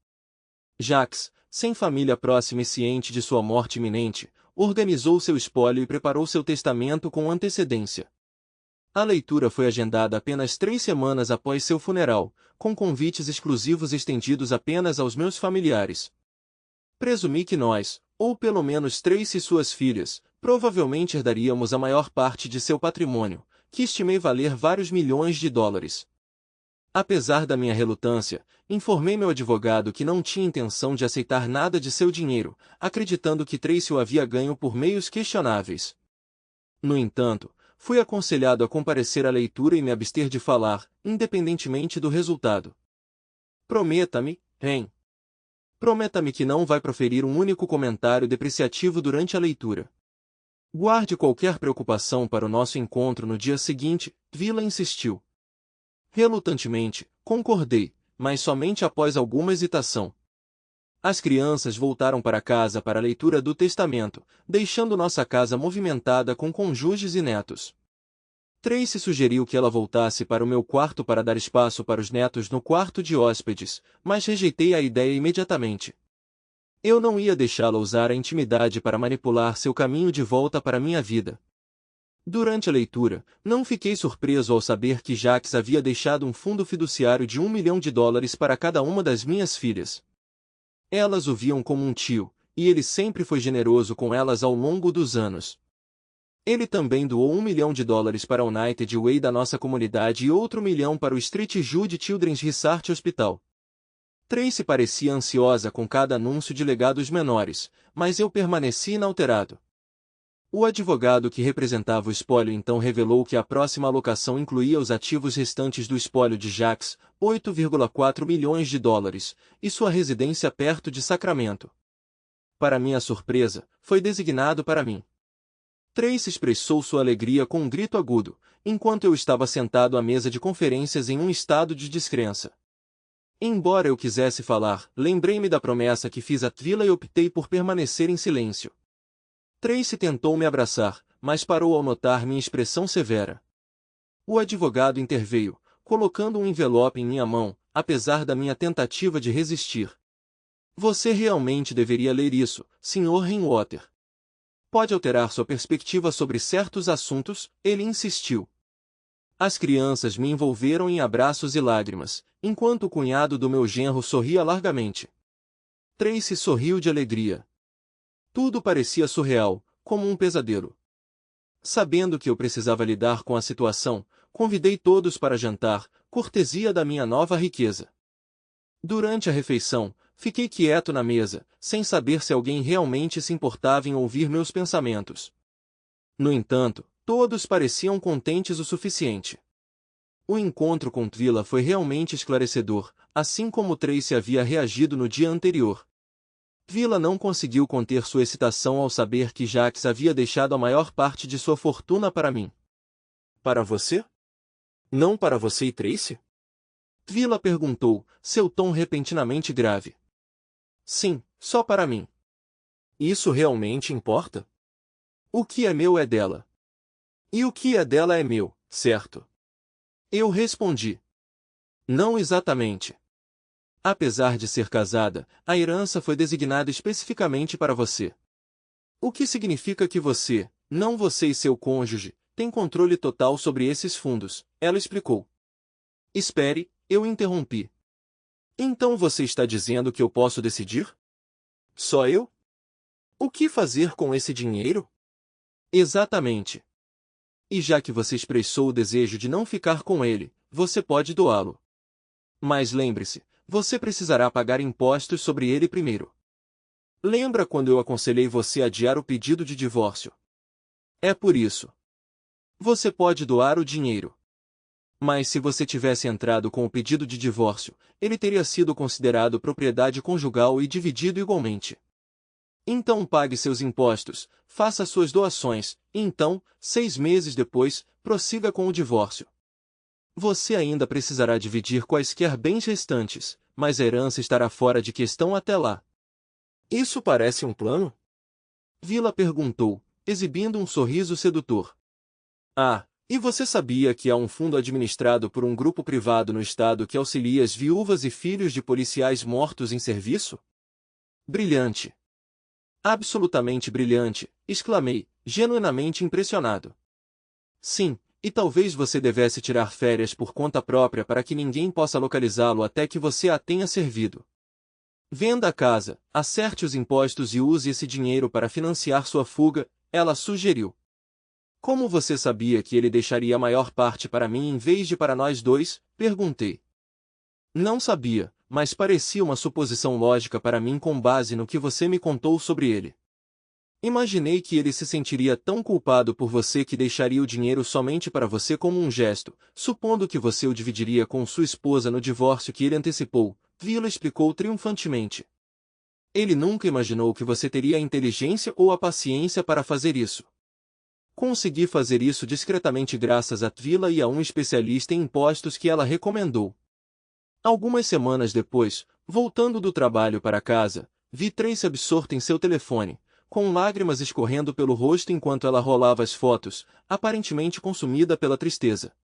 Jax, sem família próxima e ciente de sua morte iminente, organizou seu espólio e preparou seu testamento com antecedência. A leitura foi agendada apenas 3 semanas após seu funeral, com convites exclusivos estendidos apenas aos meus familiares. Presumi que nós, ou pelo menos Tracy e suas filhas, provavelmente herdaríamos a maior parte de seu patrimônio, que estimei valer vários milhões de dólares. Apesar da minha relutância, informei meu advogado que não tinha intenção de aceitar nada de seu dinheiro, acreditando que Tracy o havia ganho por meios questionáveis. No entanto, fui aconselhado a comparecer à leitura e me abster de falar, independentemente do resultado. Prometa-me, Ren. Prometa-me que não vai proferir um único comentário depreciativo durante a leitura. Guarde qualquer preocupação para o nosso encontro no dia seguinte, Vila insistiu. Relutantemente, concordei, mas somente após alguma hesitação. As crianças voltaram para casa para a leitura do testamento, deixando nossa casa movimentada com cônjuges e netos. Tracy sugeriu que ela voltasse para o meu quarto para dar espaço para os netos no quarto de hóspedes, mas rejeitei a ideia imediatamente. Eu não ia deixá-la usar a intimidade para manipular seu caminho de volta para minha vida. Durante a leitura, não fiquei surpreso ao saber que Jax havia deixado um fundo fiduciário de $1 milhão para cada uma das minhas filhas. Elas o viam como um tio, e ele sempre foi generoso com elas ao longo dos anos. Ele também doou $1 milhão para o United Way da nossa comunidade e outro $1 milhão para o Street Jude Children's Research Hospital. Tracy parecia ansiosa com cada anúncio de legados menores, mas eu permaneci inalterado. O advogado que representava o espólio então revelou que a próxima alocação incluía os ativos restantes do espólio de Jax, $8,4 milhões, e sua residência perto de Sacramento. Para minha surpresa, foi designado para mim. Tracy expressou sua alegria com um grito agudo, enquanto eu estava sentado à mesa de conferências em um estado de descrença. Embora eu quisesse falar, lembrei-me da promessa que fiz à Tvila e optei por permanecer em silêncio. Tracy tentou me abraçar, mas parou ao notar minha expressão severa. O advogado interveio, colocando um envelope em minha mão, apesar da minha tentativa de resistir. Você realmente deveria ler isso, Sr. Rainwater. Pode alterar sua perspectiva sobre certos assuntos, ele insistiu. As crianças me envolveram em abraços e lágrimas, enquanto o cunhado do meu genro sorria largamente. Tracy sorriu de alegria. Tudo parecia surreal, como um pesadelo. Sabendo que eu precisava lidar com a situação, convidei todos para jantar, cortesia da minha nova riqueza. Durante a refeição, fiquei quieto na mesa, sem saber se alguém realmente se importava em ouvir meus pensamentos. No entanto, todos pareciam contentes o suficiente. O encontro com Tvila foi realmente esclarecedor, assim como Tracy havia reagido no dia anterior. Tvila não conseguiu conter sua excitação ao saber que Jax havia deixado a maior parte de sua fortuna para mim. Para você? Não para você e Tracy? Tvila perguntou, seu tom repentinamente grave. Sim, só para mim. Isso realmente importa? O que é meu é dela. E o que é dela é meu, certo? Eu respondi. Não exatamente. Apesar de ser casada, a herança foi designada especificamente para você. O que significa que você, não você e seu cônjuge, tem controle total sobre esses fundos, ela explicou. Espere, eu interrompi. Então você está dizendo que eu posso decidir? Só eu? O que fazer com esse dinheiro? Exatamente. E já que você expressou o desejo de não ficar com ele, você pode doá-lo. Mas lembre-se, você precisará pagar impostos sobre ele primeiro. Lembra quando eu aconselhei você a adiar o pedido de divórcio? É por isso. Você pode doar o dinheiro. Mas se você tivesse entrado com o pedido de divórcio, ele teria sido considerado propriedade conjugal e dividido igualmente. Então pague seus impostos, faça suas doações, e então, 6 meses depois, prossiga com o divórcio. Você ainda precisará dividir quaisquer bens restantes, mas a herança estará fora de questão até lá. Isso parece um plano? Vila perguntou, exibindo um sorriso sedutor. Ah, e você sabia que há um fundo administrado por um grupo privado no estado que auxilia as viúvas e filhos de policiais mortos em serviço? Brilhante! Absolutamente brilhante, exclamei, genuinamente impressionado. Sim, e talvez você devesse tirar férias por conta própria para que ninguém possa localizá-lo até que você a tenha servido. Venda a casa, acerte os impostos e use esse dinheiro para financiar sua fuga, ela sugeriu. Como você sabia que ele deixaria a maior parte para mim em vez de para nós dois? Perguntei. Não sabia, mas parecia uma suposição lógica para mim com base no que você me contou sobre ele. Imaginei que ele se sentiria tão culpado por você que deixaria o dinheiro somente para você como um gesto, supondo que você o dividiria com sua esposa no divórcio que ele antecipou, Vila explicou triunfantemente. Ele nunca imaginou que você teria a inteligência ou a paciência para fazer isso. Consegui fazer isso discretamente graças a Vila e a um especialista em impostos que ela recomendou. Algumas semanas depois, voltando do trabalho para casa, vi Tracy absorta em seu telefone, com lágrimas escorrendo pelo rosto enquanto ela rolava as fotos, aparentemente consumida pela tristeza.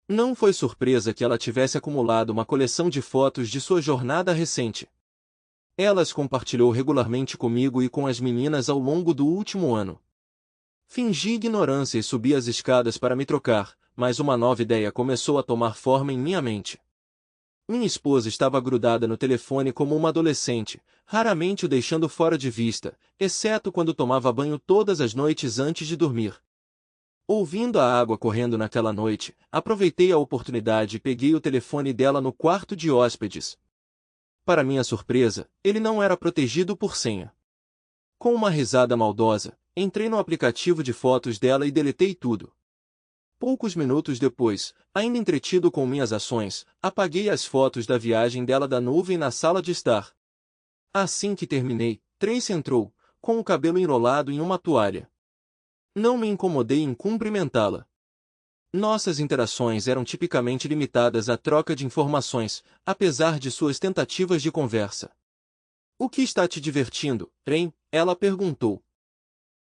Não foi surpresa que ela tivesse acumulado uma coleção de fotos de sua jornada recente. Ela as compartilhou regularmente comigo e com as meninas ao longo do último ano. Fingi ignorância e subi as escadas para me trocar, mas uma nova ideia começou a tomar forma em minha mente. Minha esposa estava grudada no telefone como uma adolescente, raramente o deixando fora de vista, exceto quando tomava banho todas as noites antes de dormir. Ouvindo a água correndo naquela noite, aproveitei a oportunidade e peguei o telefone dela no quarto de hóspedes. Para minha surpresa, ele não era protegido por senha. Com uma risada maldosa, entrei no aplicativo de fotos dela e deletei tudo. Poucos minutos depois, ainda entretido com minhas ações, apaguei as fotos da viagem dela da nuvem na sala de estar. Assim que terminei, Tracy entrou, com o cabelo enrolado em uma toalha. Não me incomodei em cumprimentá-la. Nossas interações eram tipicamente limitadas à troca de informações, apesar de suas tentativas de conversa. O que está te divertindo, Ren? Ela perguntou.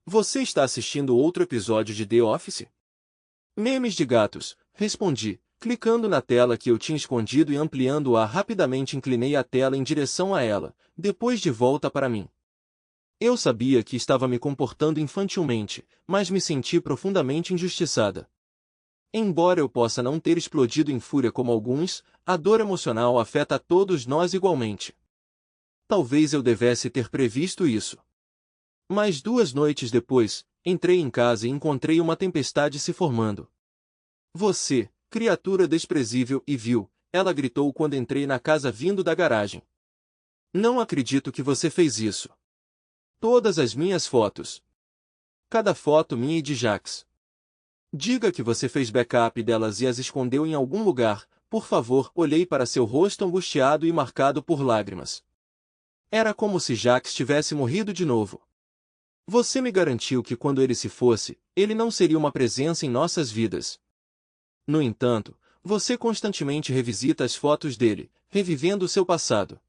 Você está assistindo outro episódio de The Office? Memes de gatos, respondi, clicando na tela que eu tinha escondido e ampliando-a rapidamente inclinei a tela em direção a ela, depois de volta para mim. Eu sabia que estava me comportando infantilmente, mas me senti profundamente injustiçada. Embora eu possa não ter explodido em fúria como alguns, a dor emocional afeta a todos nós igualmente. Talvez eu devesse ter previsto isso. Mas 2 noites depois, entrei em casa e encontrei uma tempestade se formando. Você, criatura desprezível e vil, ela gritou quando entrei na casa vindo da garagem. Não acredito que você fez isso. Todas as minhas fotos. Cada foto minha e de Jax. Diga que você fez backup delas e as escondeu em algum lugar, por favor. Olhei para seu rosto angustiado e marcado por lágrimas. Era como se Jax tivesse morrido de novo. Você me garantiu que quando ele se fosse, ele não seria uma presença em nossas vidas. No entanto, você constantemente revisita as fotos dele, revivendo o seu passado.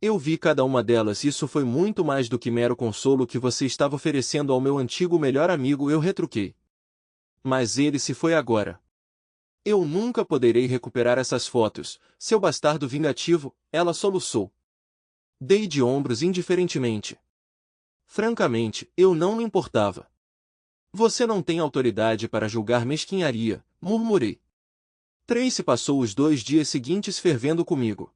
Eu vi cada uma delas e isso foi muito mais do que mero consolo que você estava oferecendo ao meu antigo melhor amigo, eu retruquei. Mas ele se foi agora. Eu nunca poderei recuperar essas fotos, seu bastardo vingativo, ela soluçou. Dei de ombros indiferentemente. Francamente, eu não me importava. Você não tem autoridade para julgar mesquinharia, murmurei. Tracy passou os 2 dias seguintes fervendo comigo.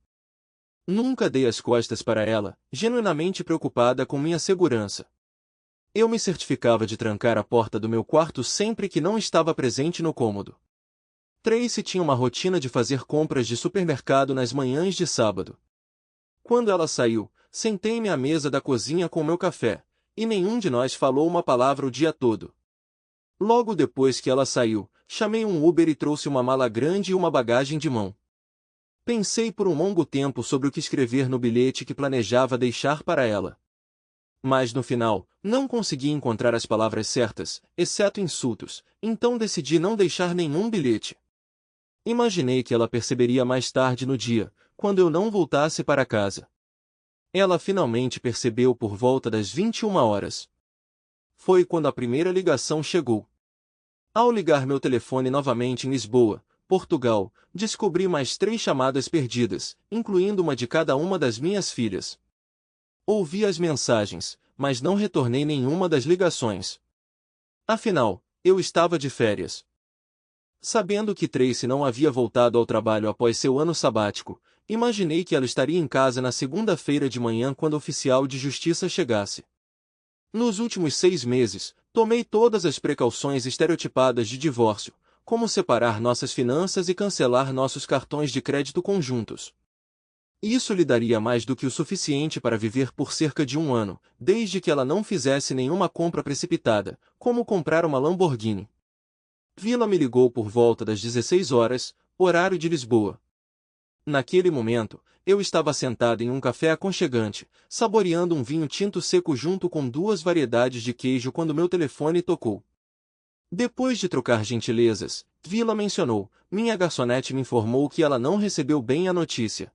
Nunca dei as costas para ela, genuinamente preocupada com minha segurança. Eu me certificava de trancar a porta do meu quarto sempre que não estava presente no cômodo. Tracy tinha uma rotina de fazer compras de supermercado nas manhãs de sábado. Quando ela saiu, sentei-me à mesa da cozinha com meu café, e nenhum de nós falou uma palavra o dia todo. Logo depois que ela saiu, chamei um Uber e trouxe uma mala grande e uma bagagem de mão. Pensei por um longo tempo sobre o que escrever no bilhete que planejava deixar para ela. Mas no final, não consegui encontrar as palavras certas, exceto insultos, então decidi não deixar nenhum bilhete. Imaginei que ela perceberia mais tarde no dia, quando eu não voltasse para casa. Ela finalmente percebeu por volta das 21 horas. Foi quando a primeira ligação chegou. Ao ligar meu telefone novamente em Lisboa, Portugal, descobri mais 3 chamadas perdidas, incluindo uma de cada uma das minhas filhas. Ouvi as mensagens, mas não retornei nenhuma das ligações. Afinal, eu estava de férias. Sabendo que Tracy não havia voltado ao trabalho após seu ano sabático, imaginei que ela estaria em casa na segunda-feira de manhã quando o oficial de justiça chegasse. Nos últimos 6 meses, tomei todas as precauções estereotipadas de divórcio, como separar nossas finanças e cancelar nossos cartões de crédito conjuntos. Isso lhe daria mais do que o suficiente para viver por cerca de um ano, desde que ela não fizesse nenhuma compra precipitada, como comprar uma Lamborghini. Vila me ligou por volta das 16 horas, horário de Lisboa. Naquele momento, eu estava sentado em um café aconchegante, saboreando um vinho tinto seco junto com 2 variedades de queijo quando meu telefone tocou. Depois de trocar gentilezas, Vila mencionou, minha garçonete me informou que ela não recebeu bem a notícia.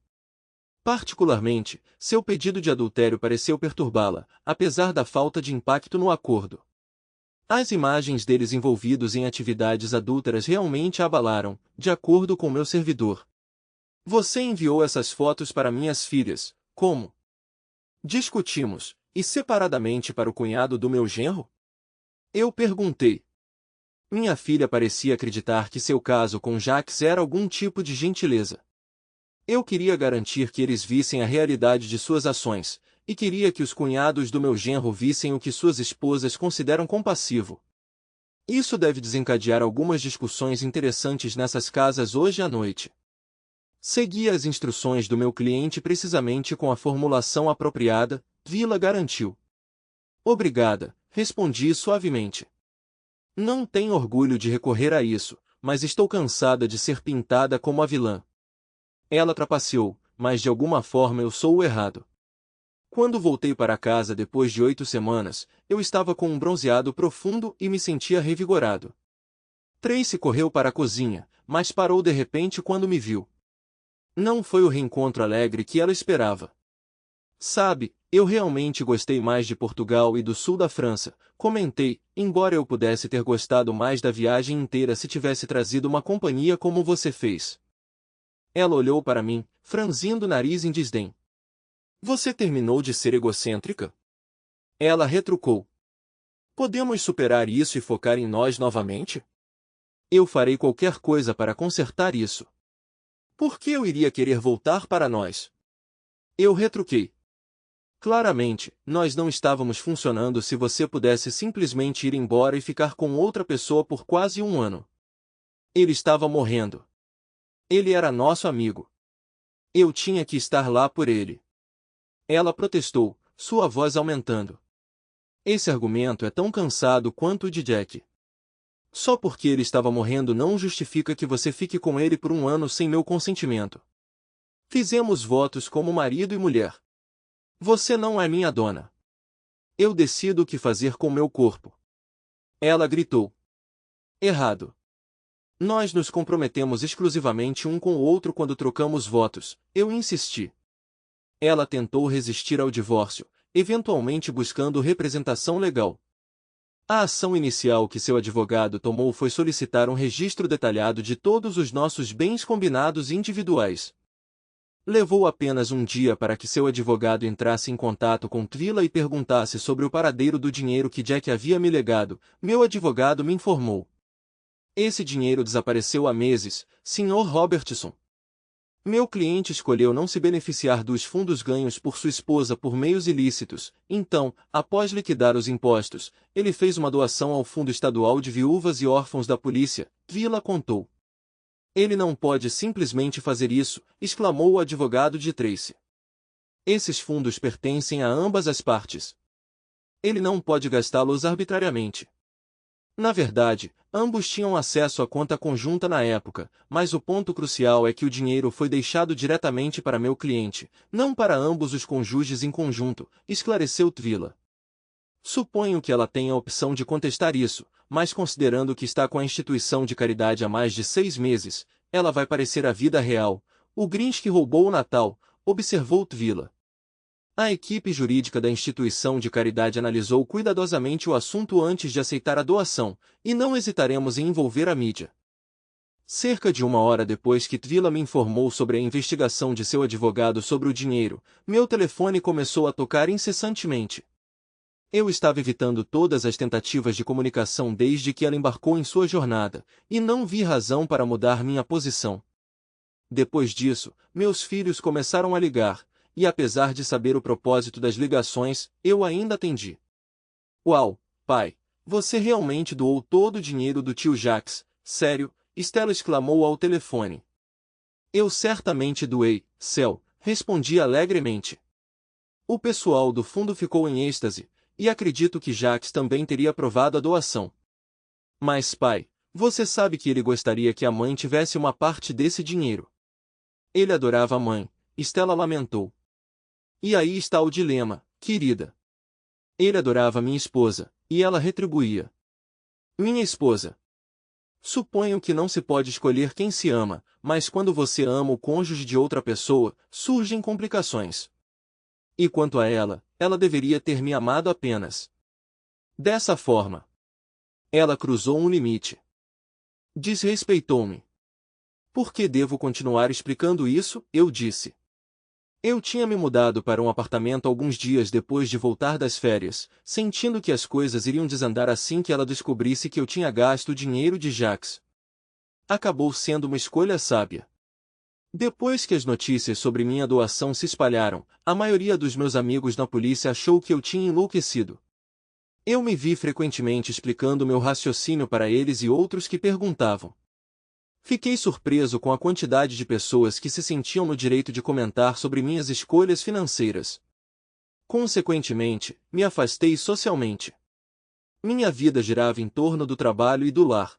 Particularmente, seu pedido de adultério pareceu perturbá-la, apesar da falta de impacto no acordo. As imagens deles envolvidos em atividades adúlteras realmente a abalaram, de acordo com meu servidor. Você enviou essas fotos para minhas filhas, como? Discutimos, e separadamente para o cunhado do meu genro? Eu perguntei. Minha filha parecia acreditar que seu caso com Jacques era algum tipo de gentileza. Eu queria garantir que eles vissem a realidade de suas ações, e queria que os cunhados do meu genro vissem o que suas esposas consideram compassivo. Isso deve desencadear algumas discussões interessantes nessas casas hoje à noite. Segui as instruções do meu cliente precisamente com a formulação apropriada, Vila garantiu. Obrigada, respondi suavemente. Não tenho orgulho de recorrer a isso, mas estou cansada de ser pintada como a vilã. Ela trapaceou, mas de alguma forma eu sou o errado. Quando voltei para casa depois de 8 semanas, eu estava com um bronzeado profundo e me sentia revigorado. Tracy correu para a cozinha, mas parou de repente quando me viu. Não foi o reencontro alegre que ela esperava. Sabe, eu realmente gostei mais de Portugal e do sul da França, comentei, embora eu pudesse ter gostado mais da viagem inteira se tivesse trazido uma companhia como você fez. Ela olhou para mim, franzindo o nariz em desdém. Você terminou de ser egocêntrica? Ela retrucou. Podemos superar isso e focar em nós novamente? Eu farei qualquer coisa para consertar isso. Por que eu iria querer voltar para nós? Eu retruquei. Claramente, nós não estávamos funcionando se você pudesse simplesmente ir embora e ficar com outra pessoa por quase um ano. Ele estava morrendo. Ele era nosso amigo. Eu tinha que estar lá por ele. Ela protestou, sua voz aumentando. Esse argumento é tão cansado quanto o de Jack. Só porque ele estava morrendo não justifica que você fique com ele por um ano sem meu consentimento. Fizemos votos como marido e mulher. Você não é minha dona. Eu decido o que fazer com meu corpo. Ela gritou. Errado. Nós nos comprometemos exclusivamente um com o outro quando trocamos votos, eu insisti. Ela tentou resistir ao divórcio, eventualmente buscando representação legal. A ação inicial que seu advogado tomou foi solicitar um registro detalhado de todos os nossos bens combinados individuais. Levou apenas um dia para que seu advogado entrasse em contato com Twila e perguntasse sobre o paradeiro do dinheiro que Jack havia me legado. Meu advogado me informou. Esse dinheiro desapareceu há meses, Sr. Robertson. Meu cliente escolheu não se beneficiar dos fundos ganhos por sua esposa por meios ilícitos, então, após liquidar os impostos, ele fez uma doação ao Fundo Estadual de Viúvas e Órfãos da Polícia, Vila contou. Ele não pode simplesmente fazer isso, exclamou o advogado de Tracy. Esses fundos pertencem a ambas as partes. Ele não pode gastá-los arbitrariamente. Na verdade, ambos tinham acesso à conta conjunta na época, mas o ponto crucial é que o dinheiro foi deixado diretamente para meu cliente, não para ambos os cônjuges em conjunto, esclareceu Tvila. Suponho que ela tenha a opção de contestar isso, mas considerando que está com a instituição de caridade há mais de 6 meses, ela vai parecer a vida real. O Grinch que roubou o Natal, observou Tvila. A equipe jurídica da instituição de caridade analisou cuidadosamente o assunto antes de aceitar a doação, e não hesitaremos em envolver a mídia. Cerca de 1 hora depois que Tvila me informou sobre a investigação de seu advogado sobre o dinheiro, meu telefone começou a tocar incessantemente. Eu estava evitando todas as tentativas de comunicação desde que ela embarcou em sua jornada, e não vi razão para mudar minha posição. Depois disso, meus filhos começaram a ligar, e apesar de saber o propósito das ligações, eu ainda atendi. Uau, pai, você realmente doou todo o dinheiro do tio Jacques, sério? Stella exclamou ao telefone. Eu certamente doei, Céu, respondi alegremente. O pessoal do fundo ficou em êxtase, e acredito que Jacques também teria aprovado a doação. Mas pai, você sabe que ele gostaria que a mãe tivesse uma parte desse dinheiro. Ele adorava a mãe, Stella lamentou. E aí está o dilema, querida. Ele adorava minha esposa, e ela retribuía. Minha esposa. Suponho que não se pode escolher quem se ama, mas quando você ama o cônjuge de outra pessoa, surgem complicações. E quanto a ela, ela deveria ter me amado apenas. Dessa forma. Ela cruzou um limite. Desrespeitou-me. Por que devo continuar explicando isso? Eu disse. Eu tinha me mudado para um apartamento alguns dias depois de voltar das férias, sentindo que as coisas iriam desandar assim que ela descobrisse que eu tinha gasto o dinheiro de Jacques. Acabou sendo uma escolha sábia. Depois que as notícias sobre minha doação se espalharam, a maioria dos meus amigos na polícia achou que eu tinha enlouquecido. Eu me vi frequentemente explicando meu raciocínio para eles e outros que perguntavam. Fiquei surpreso com a quantidade de pessoas que se sentiam no direito de comentar sobre minhas escolhas financeiras. Consequentemente, me afastei socialmente. Minha vida girava em torno do trabalho e do lar.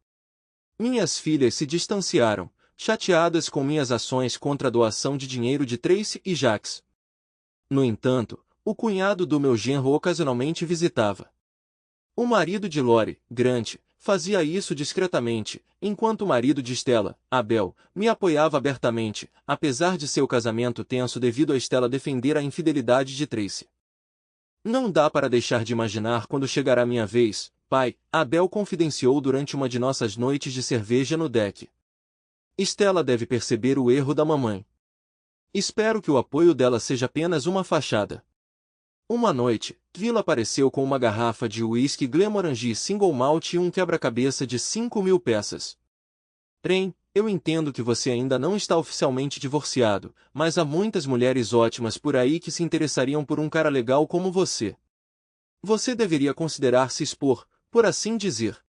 Minhas filhas se distanciaram, chateadas com minhas ações contra a doação de dinheiro de Tracy e Jacques. No entanto, o cunhado do meu genro ocasionalmente visitava. O marido de Lori, Grant, fazia isso discretamente, enquanto o marido de Stella, Abel, me apoiava abertamente, apesar de seu casamento tenso devido a Stella defender a infidelidade de Tracy. Não dá para deixar de imaginar quando chegará minha vez, pai, Abel confidenciou durante uma de nossas noites de cerveja no deck. Stella deve perceber o erro da mamãe. Espero que o apoio dela seja apenas uma fachada. Uma noite, Tvila apareceu com uma garrafa de uísque Glenmorangie Single Malt e um quebra-cabeça de 5.000 peças. Tren, eu entendo que você ainda não está oficialmente divorciado, mas há muitas mulheres ótimas por aí que se interessariam por um cara legal como você. Você deveria considerar se expor, por assim dizer.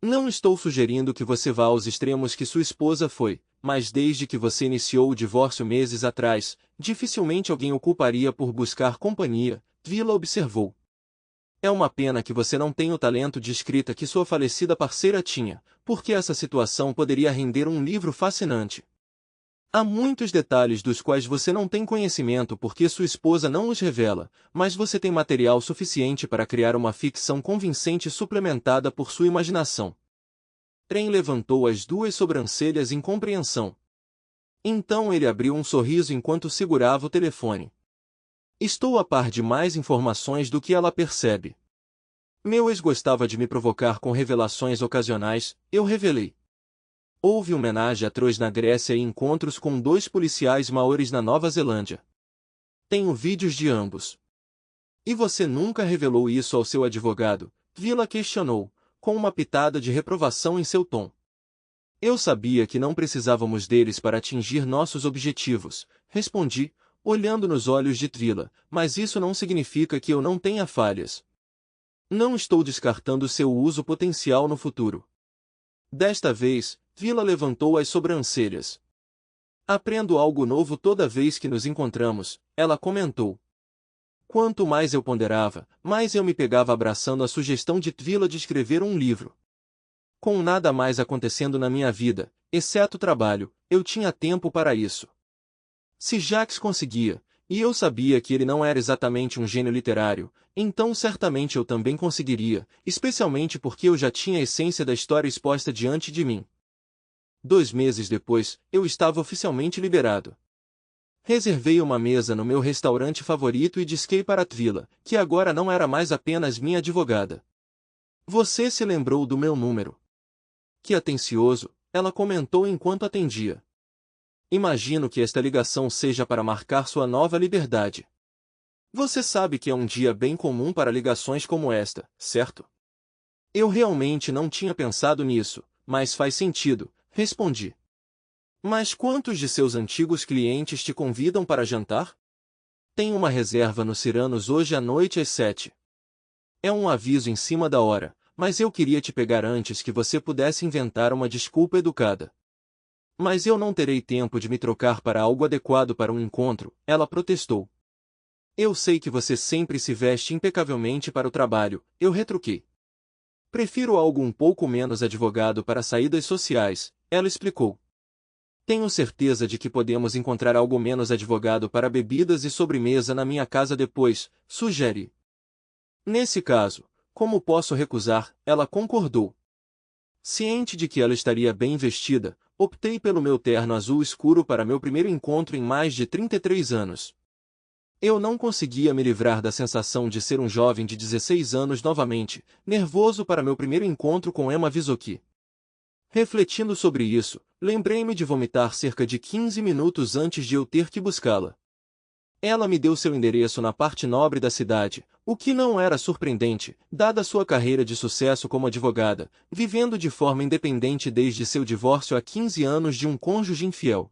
Não estou sugerindo que você vá aos extremos que sua esposa foi, mas desde que você iniciou o divórcio meses atrás, dificilmente alguém o culparia por buscar companhia, Tvila observou. É uma pena que você não tenha o talento de escrita que sua falecida parceira tinha, porque essa situação poderia render um livro fascinante. Há muitos detalhes dos quais você não tem conhecimento porque sua esposa não os revela, mas você tem material suficiente para criar uma ficção convincente suplementada por sua imaginação. Trem levantou as duas sobrancelhas em compreensão. Então ele abriu um sorriso enquanto segurava o telefone. Estou a par de mais informações do que ela percebe. Meu ex gostava de me provocar com revelações ocasionais, eu revelei. Houve homenagem atroz na Grécia e encontros com 2 policiais maoris na Nova Zelândia. Tenho vídeos de ambos. E você nunca revelou isso ao seu advogado? Vila questionou, com uma pitada de reprovação em seu tom. Eu sabia que não precisávamos deles para atingir nossos objetivos, respondi, olhando nos olhos de Tvila, mas isso não significa que eu não tenha falhas. Não estou descartando seu uso potencial no futuro. Desta vez, Tvila levantou as sobrancelhas. Aprendo algo novo toda vez que nos encontramos, ela comentou. Quanto mais eu ponderava, mais eu me pegava abraçando a sugestão de Tvila de escrever um livro. Com nada mais acontecendo na minha vida, exceto trabalho, eu tinha tempo para isso. Se Jacques conseguia, e eu sabia que ele não era exatamente um gênio literário, então certamente eu também conseguiria, especialmente porque eu já tinha a essência da história exposta diante de mim. 2 meses depois, eu estava oficialmente liberado. Reservei uma mesa no meu restaurante favorito e disquei para Tvila, que agora não era mais apenas minha advogada. Você se lembrou do meu número. Que atencioso, ela comentou enquanto atendia. Imagino que esta ligação seja para marcar sua nova liberdade. Você sabe que é um dia bem comum para ligações como esta, certo? Eu realmente não tinha pensado nisso, mas faz sentido, respondi. Mas quantos de seus antigos clientes te convidam para jantar? Tenho uma reserva no Cyrannus hoje à noite às 7. É um aviso em cima da hora, mas eu queria te pegar antes que você pudesse inventar uma desculpa educada. Mas eu não terei tempo de me trocar para algo adequado para um encontro, ela protestou. Eu sei que você sempre se veste impecavelmente para o trabalho, eu retruquei. Prefiro algo um pouco menos advogado para saídas sociais, ela explicou. Tenho certeza de que podemos encontrar algo menos advogado para bebidas e sobremesa na minha casa depois, sugere. Nesse caso, como posso recusar? Ela concordou. Ciente de que ela estaria bem vestida, optei pelo meu terno azul escuro para meu primeiro encontro em mais de 33 anos. Eu não conseguia me livrar da sensação de ser um jovem de 16 anos novamente, nervoso para meu primeiro encontro com Emma Visoki. Refletindo sobre isso, lembrei-me de vomitar cerca de 15 minutos antes de eu ter que buscá-la. Ela me deu seu endereço na parte nobre da cidade, o que não era surpreendente, dada sua carreira de sucesso como advogada, vivendo de forma independente desde seu divórcio há 15 anos de um cônjuge infiel.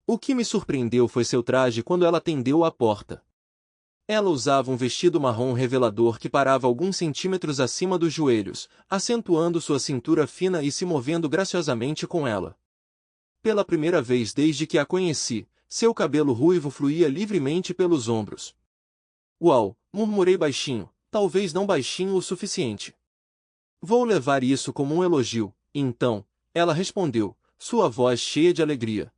O que me surpreendeu foi seu traje quando ela atendeu à porta. Ela usava um vestido marrom revelador que parava alguns centímetros acima dos joelhos, acentuando sua cintura fina e se movendo graciosamente com ela. Pela primeira vez desde que a conheci, seu cabelo ruivo fluía livremente pelos ombros. Uau, murmurei baixinho, talvez não baixinho o suficiente. Vou levar isso como um elogio, então, ela respondeu, sua voz cheia de alegria.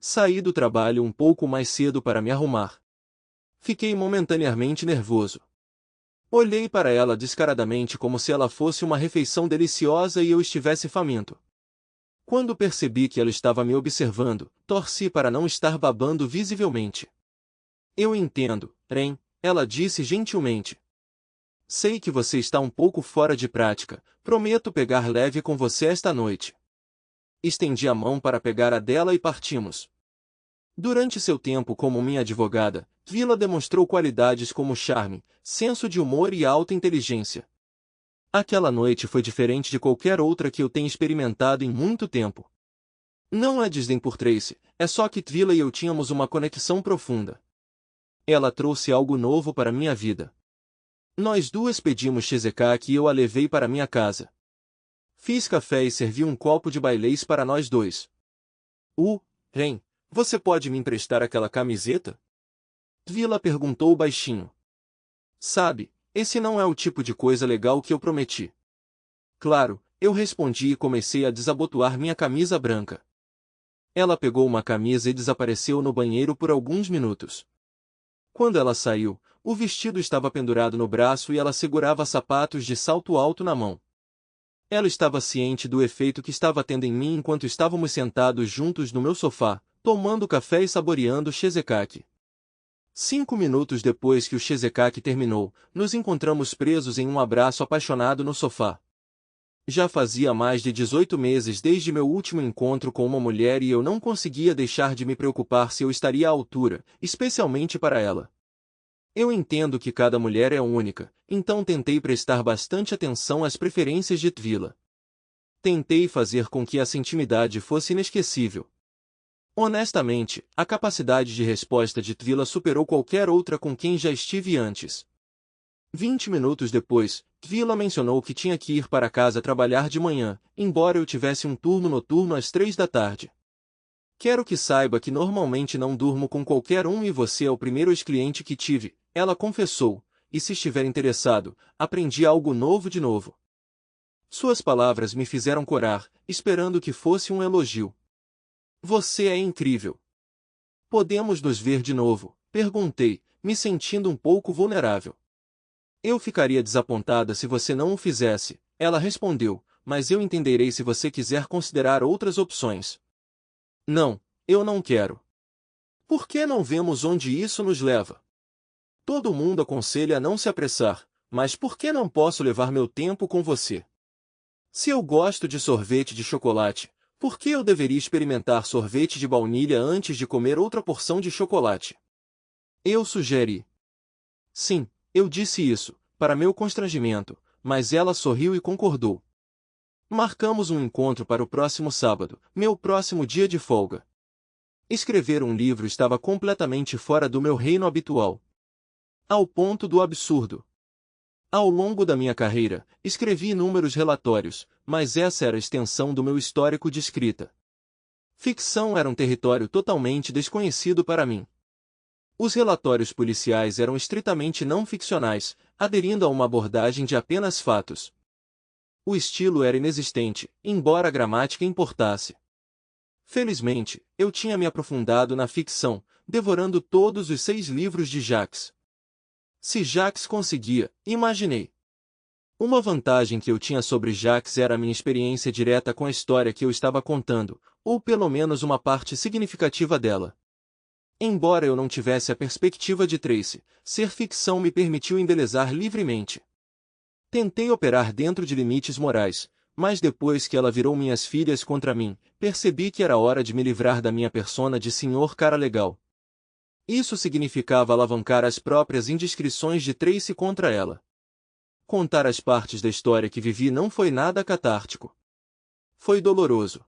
Saí do trabalho um pouco mais cedo para me arrumar. Fiquei momentaneamente nervoso. Olhei para ela descaradamente como se ela fosse uma refeição deliciosa e eu estivesse faminto. Quando percebi que ela estava me observando, torci para não estar babando visivelmente. Eu entendo, Ren, ela disse gentilmente. Sei que você está um pouco fora de prática, prometo pegar leve com você esta noite. Estendi a mão para pegar a dela e partimos. Durante seu tempo como minha advogada, Tvila demonstrou qualidades como charme, senso de humor e alta inteligência. Aquela noite foi diferente de qualquer outra que eu tenha experimentado em muito tempo. Não é desdém por Tracy, é só que Tvila e eu tínhamos uma conexão profunda. Ela trouxe algo novo para minha vida. Nós duas pedimos cheesecake e eu a levei para minha casa. Fiz café e servi um copo de bailês para nós dois. Ren, você pode me emprestar aquela camiseta? Tvila perguntou baixinho. Sabe, esse não é o tipo de coisa legal que eu prometi. Claro, eu respondi e comecei a desabotoar minha camisa branca. Ela pegou uma camisa e desapareceu no banheiro por alguns minutos. Quando ela saiu, o vestido estava pendurado no braço e ela segurava sapatos de salto alto na mão. Ela estava ciente do efeito que estava tendo em mim enquanto estávamos sentados juntos no meu sofá, tomando café e saboreando cheesecake. 5 minutos depois que o cheesecake terminou, nos encontramos presos em um abraço apaixonado no sofá. Já fazia mais de 18 meses desde meu último encontro com uma mulher e eu não conseguia deixar de me preocupar se eu estaria à altura, especialmente para ela. Eu entendo que cada mulher é única, então tentei prestar bastante atenção às preferências de Tvila. Tentei fazer com que essa intimidade fosse inesquecível. Honestamente, a capacidade de resposta de Tvila superou qualquer outra com quem já estive antes. 20 minutos depois, Tvila mencionou que tinha que ir para casa trabalhar de manhã, embora eu tivesse um turno noturno às 3 da tarde. Quero que saiba que normalmente não durmo com qualquer um e você é o primeiro ex-cliente que tive, ela confessou, e se estiver interessado, aprendi algo novo de novo. Suas palavras me fizeram corar, esperando que fosse um elogio. Você é incrível. Podemos nos ver de novo? Perguntei, me sentindo um pouco vulnerável. Eu ficaria desapontada se você não o fizesse, ela respondeu, mas eu entenderei se você quiser considerar outras opções. Não, eu não quero. Por que não vemos onde isso nos leva? Todo mundo aconselha a não se apressar, mas por que não posso levar meu tempo com você? Se eu gosto de sorvete de chocolate, por que eu deveria experimentar sorvete de baunilha antes de comer outra porção de chocolate? Eu sugeri. Sim, eu disse isso, para meu constrangimento, mas ela sorriu e concordou. Marcamos um encontro para o próximo sábado, meu próximo dia de folga. Escrever um livro estava completamente fora do meu reino habitual. Ao ponto do absurdo. Ao longo da minha carreira, escrevi inúmeros relatórios, mas essa era a extensão do meu histórico de escrita. Ficção era um território totalmente desconhecido para mim. Os relatórios policiais eram estritamente não ficcionais, aderindo a uma abordagem de apenas fatos. O estilo era inexistente, embora a gramática importasse. Felizmente, eu tinha me aprofundado na ficção, devorando todos os 6 livros de Jacques. Se Jacques conseguia, imaginei. Uma vantagem que eu tinha sobre Jacques era a minha experiência direta com a história que eu estava contando, ou pelo menos uma parte significativa dela. Embora eu não tivesse a perspectiva de Tracy, ser ficção me permitiu embelezar livremente. Tentei operar dentro de limites morais, mas depois que ela virou minhas filhas contra mim, percebi que era hora de me livrar da minha persona de senhor cara legal. Isso significava alavancar as próprias indiscrições de Tracy contra ela. Contar as partes da história que vivi não foi nada catártico. Foi doloroso.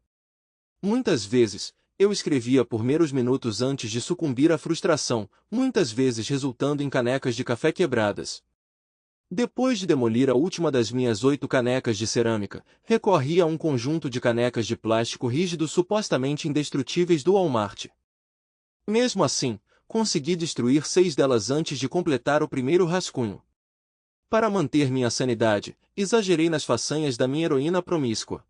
Muitas vezes, eu escrevia por meros minutos antes de sucumbir à frustração, muitas vezes resultando em canecas de café quebradas. Depois de demolir a última das minhas 8 canecas de cerâmica, recorri a um conjunto de canecas de plástico rígido supostamente indestrutíveis do Walmart. Mesmo assim, consegui destruir 6 delas antes de completar o primeiro rascunho. Para manter minha sanidade, exagerei nas façanhas da minha heroína promíscua.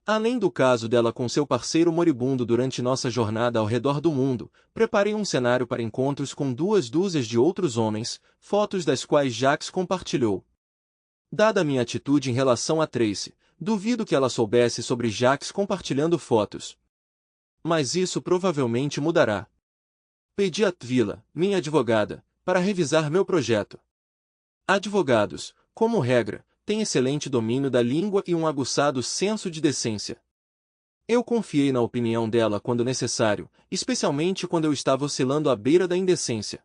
Além do caso dela com seu parceiro moribundo durante nossa jornada ao redor do mundo, preparei um cenário para encontros com 2 dúzias de outros homens, fotos das quais Jacques compartilhou. Dada minha atitude em relação a Tracy, duvido que ela soubesse sobre Jacques compartilhando fotos. Mas isso provavelmente mudará. Pedi a Tvila, minha advogada, para revisar meu projeto. Advogados, como regra, têm excelente domínio da língua e um aguçado senso de decência. Eu confiei na opinião dela quando necessário, especialmente quando eu estava oscilando à beira da indecência.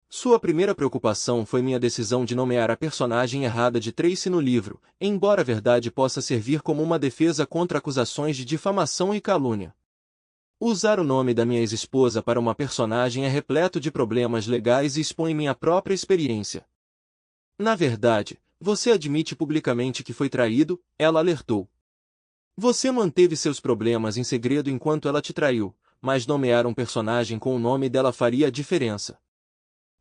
Sua primeira preocupação foi minha decisão de nomear a personagem errada de Tracy no livro, embora a verdade possa servir como uma defesa contra acusações de difamação e calúnia. Usar o nome da minha ex-esposa para uma personagem é repleto de problemas legais e expõe minha própria experiência. Na verdade, você admite publicamente que foi traído, ela alertou. Você manteve seus problemas em segredo enquanto ela te traiu, mas nomear um personagem com o nome dela faria a diferença.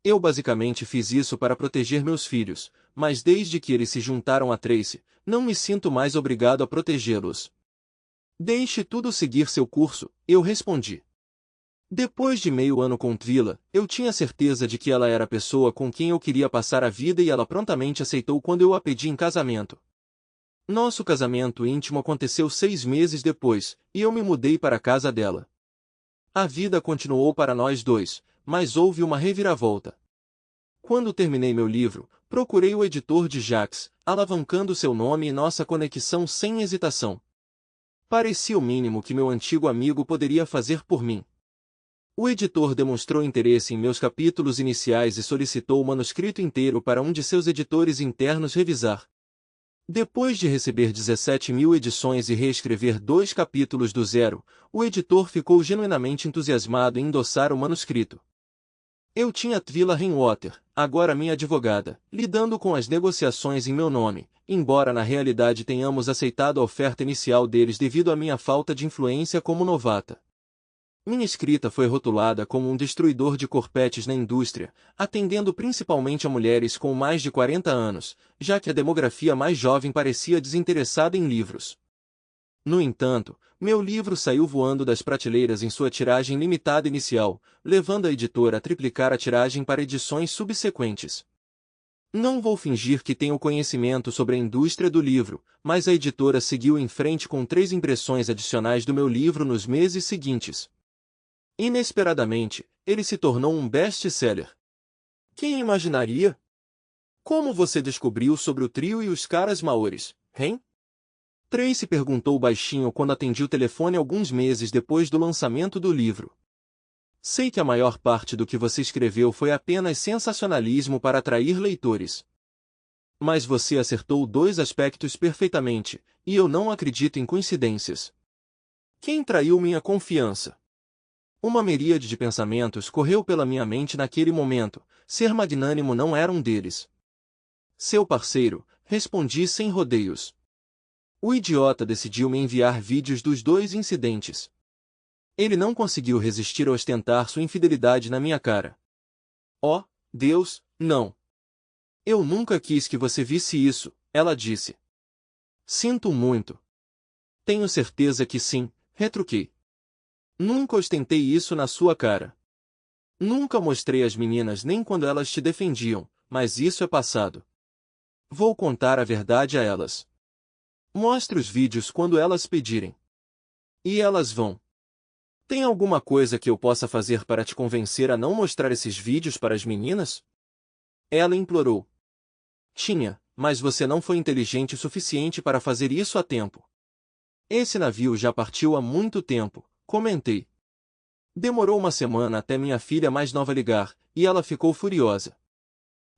Eu basicamente fiz isso para proteger meus filhos, mas desde que eles se juntaram a Tracy, não me sinto mais obrigado a protegê-los. Deixe tudo seguir seu curso, eu respondi. Depois de meio ano com Tvila, eu tinha certeza de que ela era a pessoa com quem eu queria passar a vida e ela prontamente aceitou quando eu a pedi em casamento. Nosso casamento íntimo aconteceu 6 meses depois, e eu me mudei para a casa dela. A vida continuou para nós dois, mas houve uma reviravolta. Quando terminei meu livro, procurei o editor de Jacques, alavancando seu nome e nossa conexão sem hesitação. Parecia o mínimo que meu antigo amigo poderia fazer por mim. O editor demonstrou interesse em meus capítulos iniciais e solicitou o manuscrito inteiro para um de seus editores internos revisar. Depois de receber 17.000 edições e reescrever 2 capítulos do zero, o editor ficou genuinamente entusiasmado em endossar o manuscrito. Eu tinha Twila Rainwater, agora minha advogada, lidando com as negociações em meu nome, embora na realidade tenhamos aceitado a oferta inicial deles devido à minha falta de influência como novata. Minha escrita foi rotulada como um destruidor de corpetes na indústria, atendendo principalmente a mulheres com mais de 40 anos, já que a demografia mais jovem parecia desinteressada em livros. No entanto, meu livro saiu voando das prateleiras em sua tiragem limitada inicial, levando a editora a triplicar a tiragem para edições subsequentes. Não vou fingir que tenho conhecimento sobre a indústria do livro, mas a editora seguiu em frente com 3 impressões adicionais do meu livro nos meses seguintes. Inesperadamente, ele se tornou um best-seller. Quem imaginaria? Como você descobriu sobre o trio e os caras maores, hein? Tracy perguntou baixinho quando atendi o telefone alguns meses depois do lançamento do livro. Sei que a maior parte do que você escreveu foi apenas sensacionalismo para atrair leitores. Mas você acertou 2 aspectos perfeitamente, e eu não acredito em coincidências. Quem traiu minha confiança? Uma miríade de pensamentos correu pela minha mente naquele momento, ser magnânimo não era um deles. Seu parceiro, respondi sem rodeios. O idiota decidiu me enviar vídeos dos 2 incidentes. Ele não conseguiu resistir a ostentar sua infidelidade na minha cara. Oh, Deus, não! Eu nunca quis que você visse isso, ela disse. Sinto muito. Tenho certeza que sim, retruquei. Nunca ostentei isso na sua cara. Nunca mostrei às meninas nem quando elas te defendiam, mas isso é passado. Vou contar a verdade a elas. Mostre os vídeos quando elas pedirem. E elas vão. Tem alguma coisa que eu possa fazer para te convencer a não mostrar esses vídeos para as meninas? Ela implorou. Tinha, mas você não foi inteligente o suficiente para fazer isso a tempo. Esse navio já partiu há muito tempo, comentei. Demorou uma semana até minha filha mais nova ligar, e ela ficou furiosa.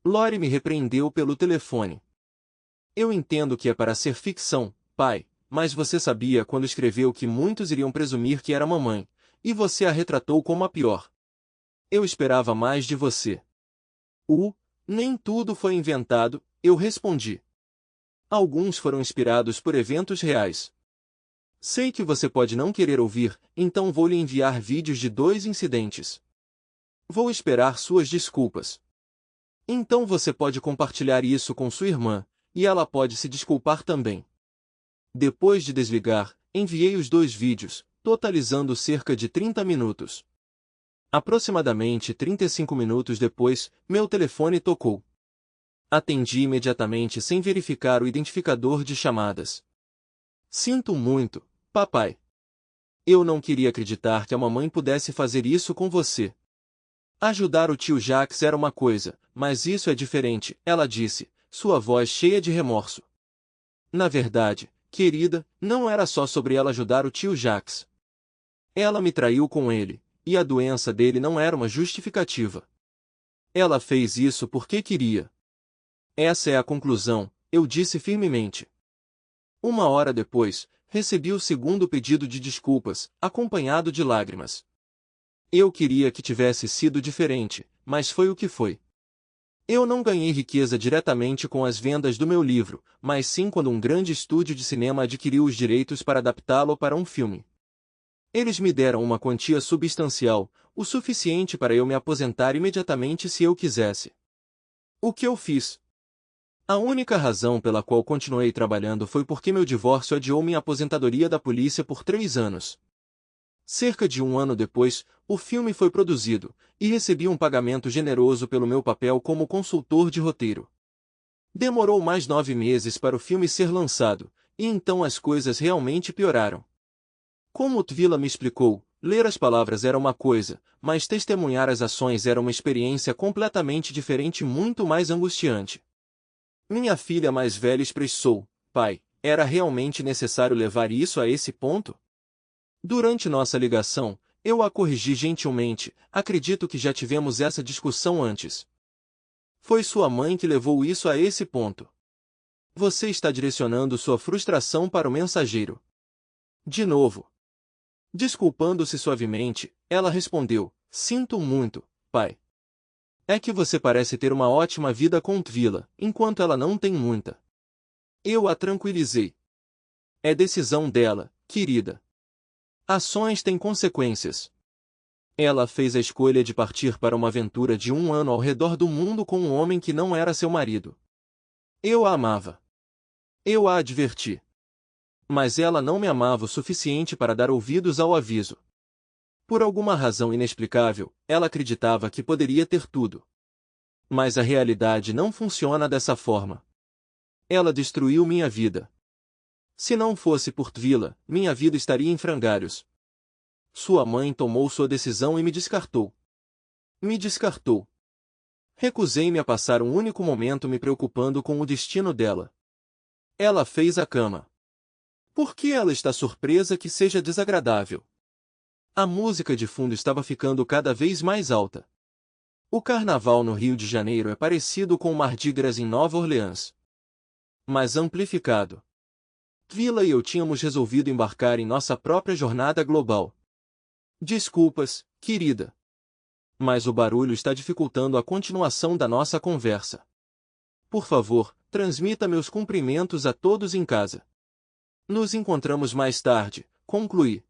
Lori me repreendeu pelo telefone. Eu entendo que é para ser ficção, pai, mas você sabia quando escreveu que muitos iriam presumir que era mamãe, e você a retratou como a pior. Eu esperava mais de você. Nem tudo foi inventado, eu respondi. Alguns foram inspirados por eventos reais. Sei que você pode não querer ouvir, então vou lhe enviar vídeos de 2 incidentes. Vou esperar suas desculpas. Então você pode compartilhar isso com sua irmã, e ela pode se desculpar também. Depois de desligar, enviei os 2 vídeos, totalizando cerca de 30 minutos. Aproximadamente 35 minutos depois, meu telefone tocou. Atendi imediatamente sem verificar o identificador de chamadas. Sinto muito, papai. Eu não queria acreditar que a mamãe pudesse fazer isso com você. Ajudar o tio Jacques era uma coisa, mas isso é diferente, ela disse, sua voz cheia de remorso. Na verdade, querida, não era só sobre ela ajudar o tio Jacques. Ela me traiu com ele, e a doença dele não era uma justificativa. Ela fez isso porque queria. Essa é a conclusão, eu disse firmemente. 1 hora depois, recebi o segundo pedido de desculpas, acompanhado de lágrimas. Eu queria que tivesse sido diferente, mas foi o que foi. Eu não ganhei riqueza diretamente com as vendas do meu livro, mas sim quando um grande estúdio de cinema adquiriu os direitos para adaptá-lo para um filme. Eles me deram uma quantia substancial, o suficiente para eu me aposentar imediatamente se eu quisesse. O que eu fiz? A única razão pela qual continuei trabalhando foi porque meu divórcio adiou minha aposentadoria da polícia por 3 anos. Cerca de 1 ano depois, o filme foi produzido, e recebi um pagamento generoso pelo meu papel como consultor de roteiro. Demorou mais 9 meses para o filme ser lançado, e então as coisas realmente pioraram. Como Twila me explicou, ler as palavras era uma coisa, mas testemunhar as ações era uma experiência completamente diferente e muito mais angustiante. Minha filha mais velha expressou, pai, era realmente necessário levar isso a esse ponto? Durante nossa ligação, eu a corrigi gentilmente, acredito que já tivemos essa discussão antes. Foi sua mãe que levou isso a esse ponto. Você está direcionando sua frustração para o mensageiro. De novo. Desculpando-se suavemente, ela respondeu: Sinto muito, pai. É que você parece ter uma ótima vida com Tvila, enquanto ela não tem muita. Eu a tranquilizei. É decisão dela, querida. Ações têm consequências. Ela fez a escolha de partir para uma aventura de 1 ano ao redor do mundo com um homem que não era seu marido. Eu a amava. Eu a adverti. Mas ela não me amava o suficiente para dar ouvidos ao aviso. Por alguma razão inexplicável, ela acreditava que poderia ter tudo. Mas a realidade não funciona dessa forma. Ela destruiu minha vida. Se não fosse por Tvila, minha vida estaria em frangalhos. Sua mãe tomou sua decisão e me descartou. Me descartou. Recusei-me a passar um único momento me preocupando com o destino dela. Ela fez a cama. Por que ela está surpresa que seja desagradável? A música de fundo estava ficando cada vez mais alta. O carnaval no Rio de Janeiro é parecido com o Mardi Gras em Nova Orleans, mas amplificado. Tvila e eu tínhamos resolvido embarcar em nossa própria jornada global. Desculpas, querida. Mas o barulho está dificultando a continuação da nossa conversa. Por favor, transmita meus cumprimentos a todos em casa. Nos encontramos mais tarde, concluí.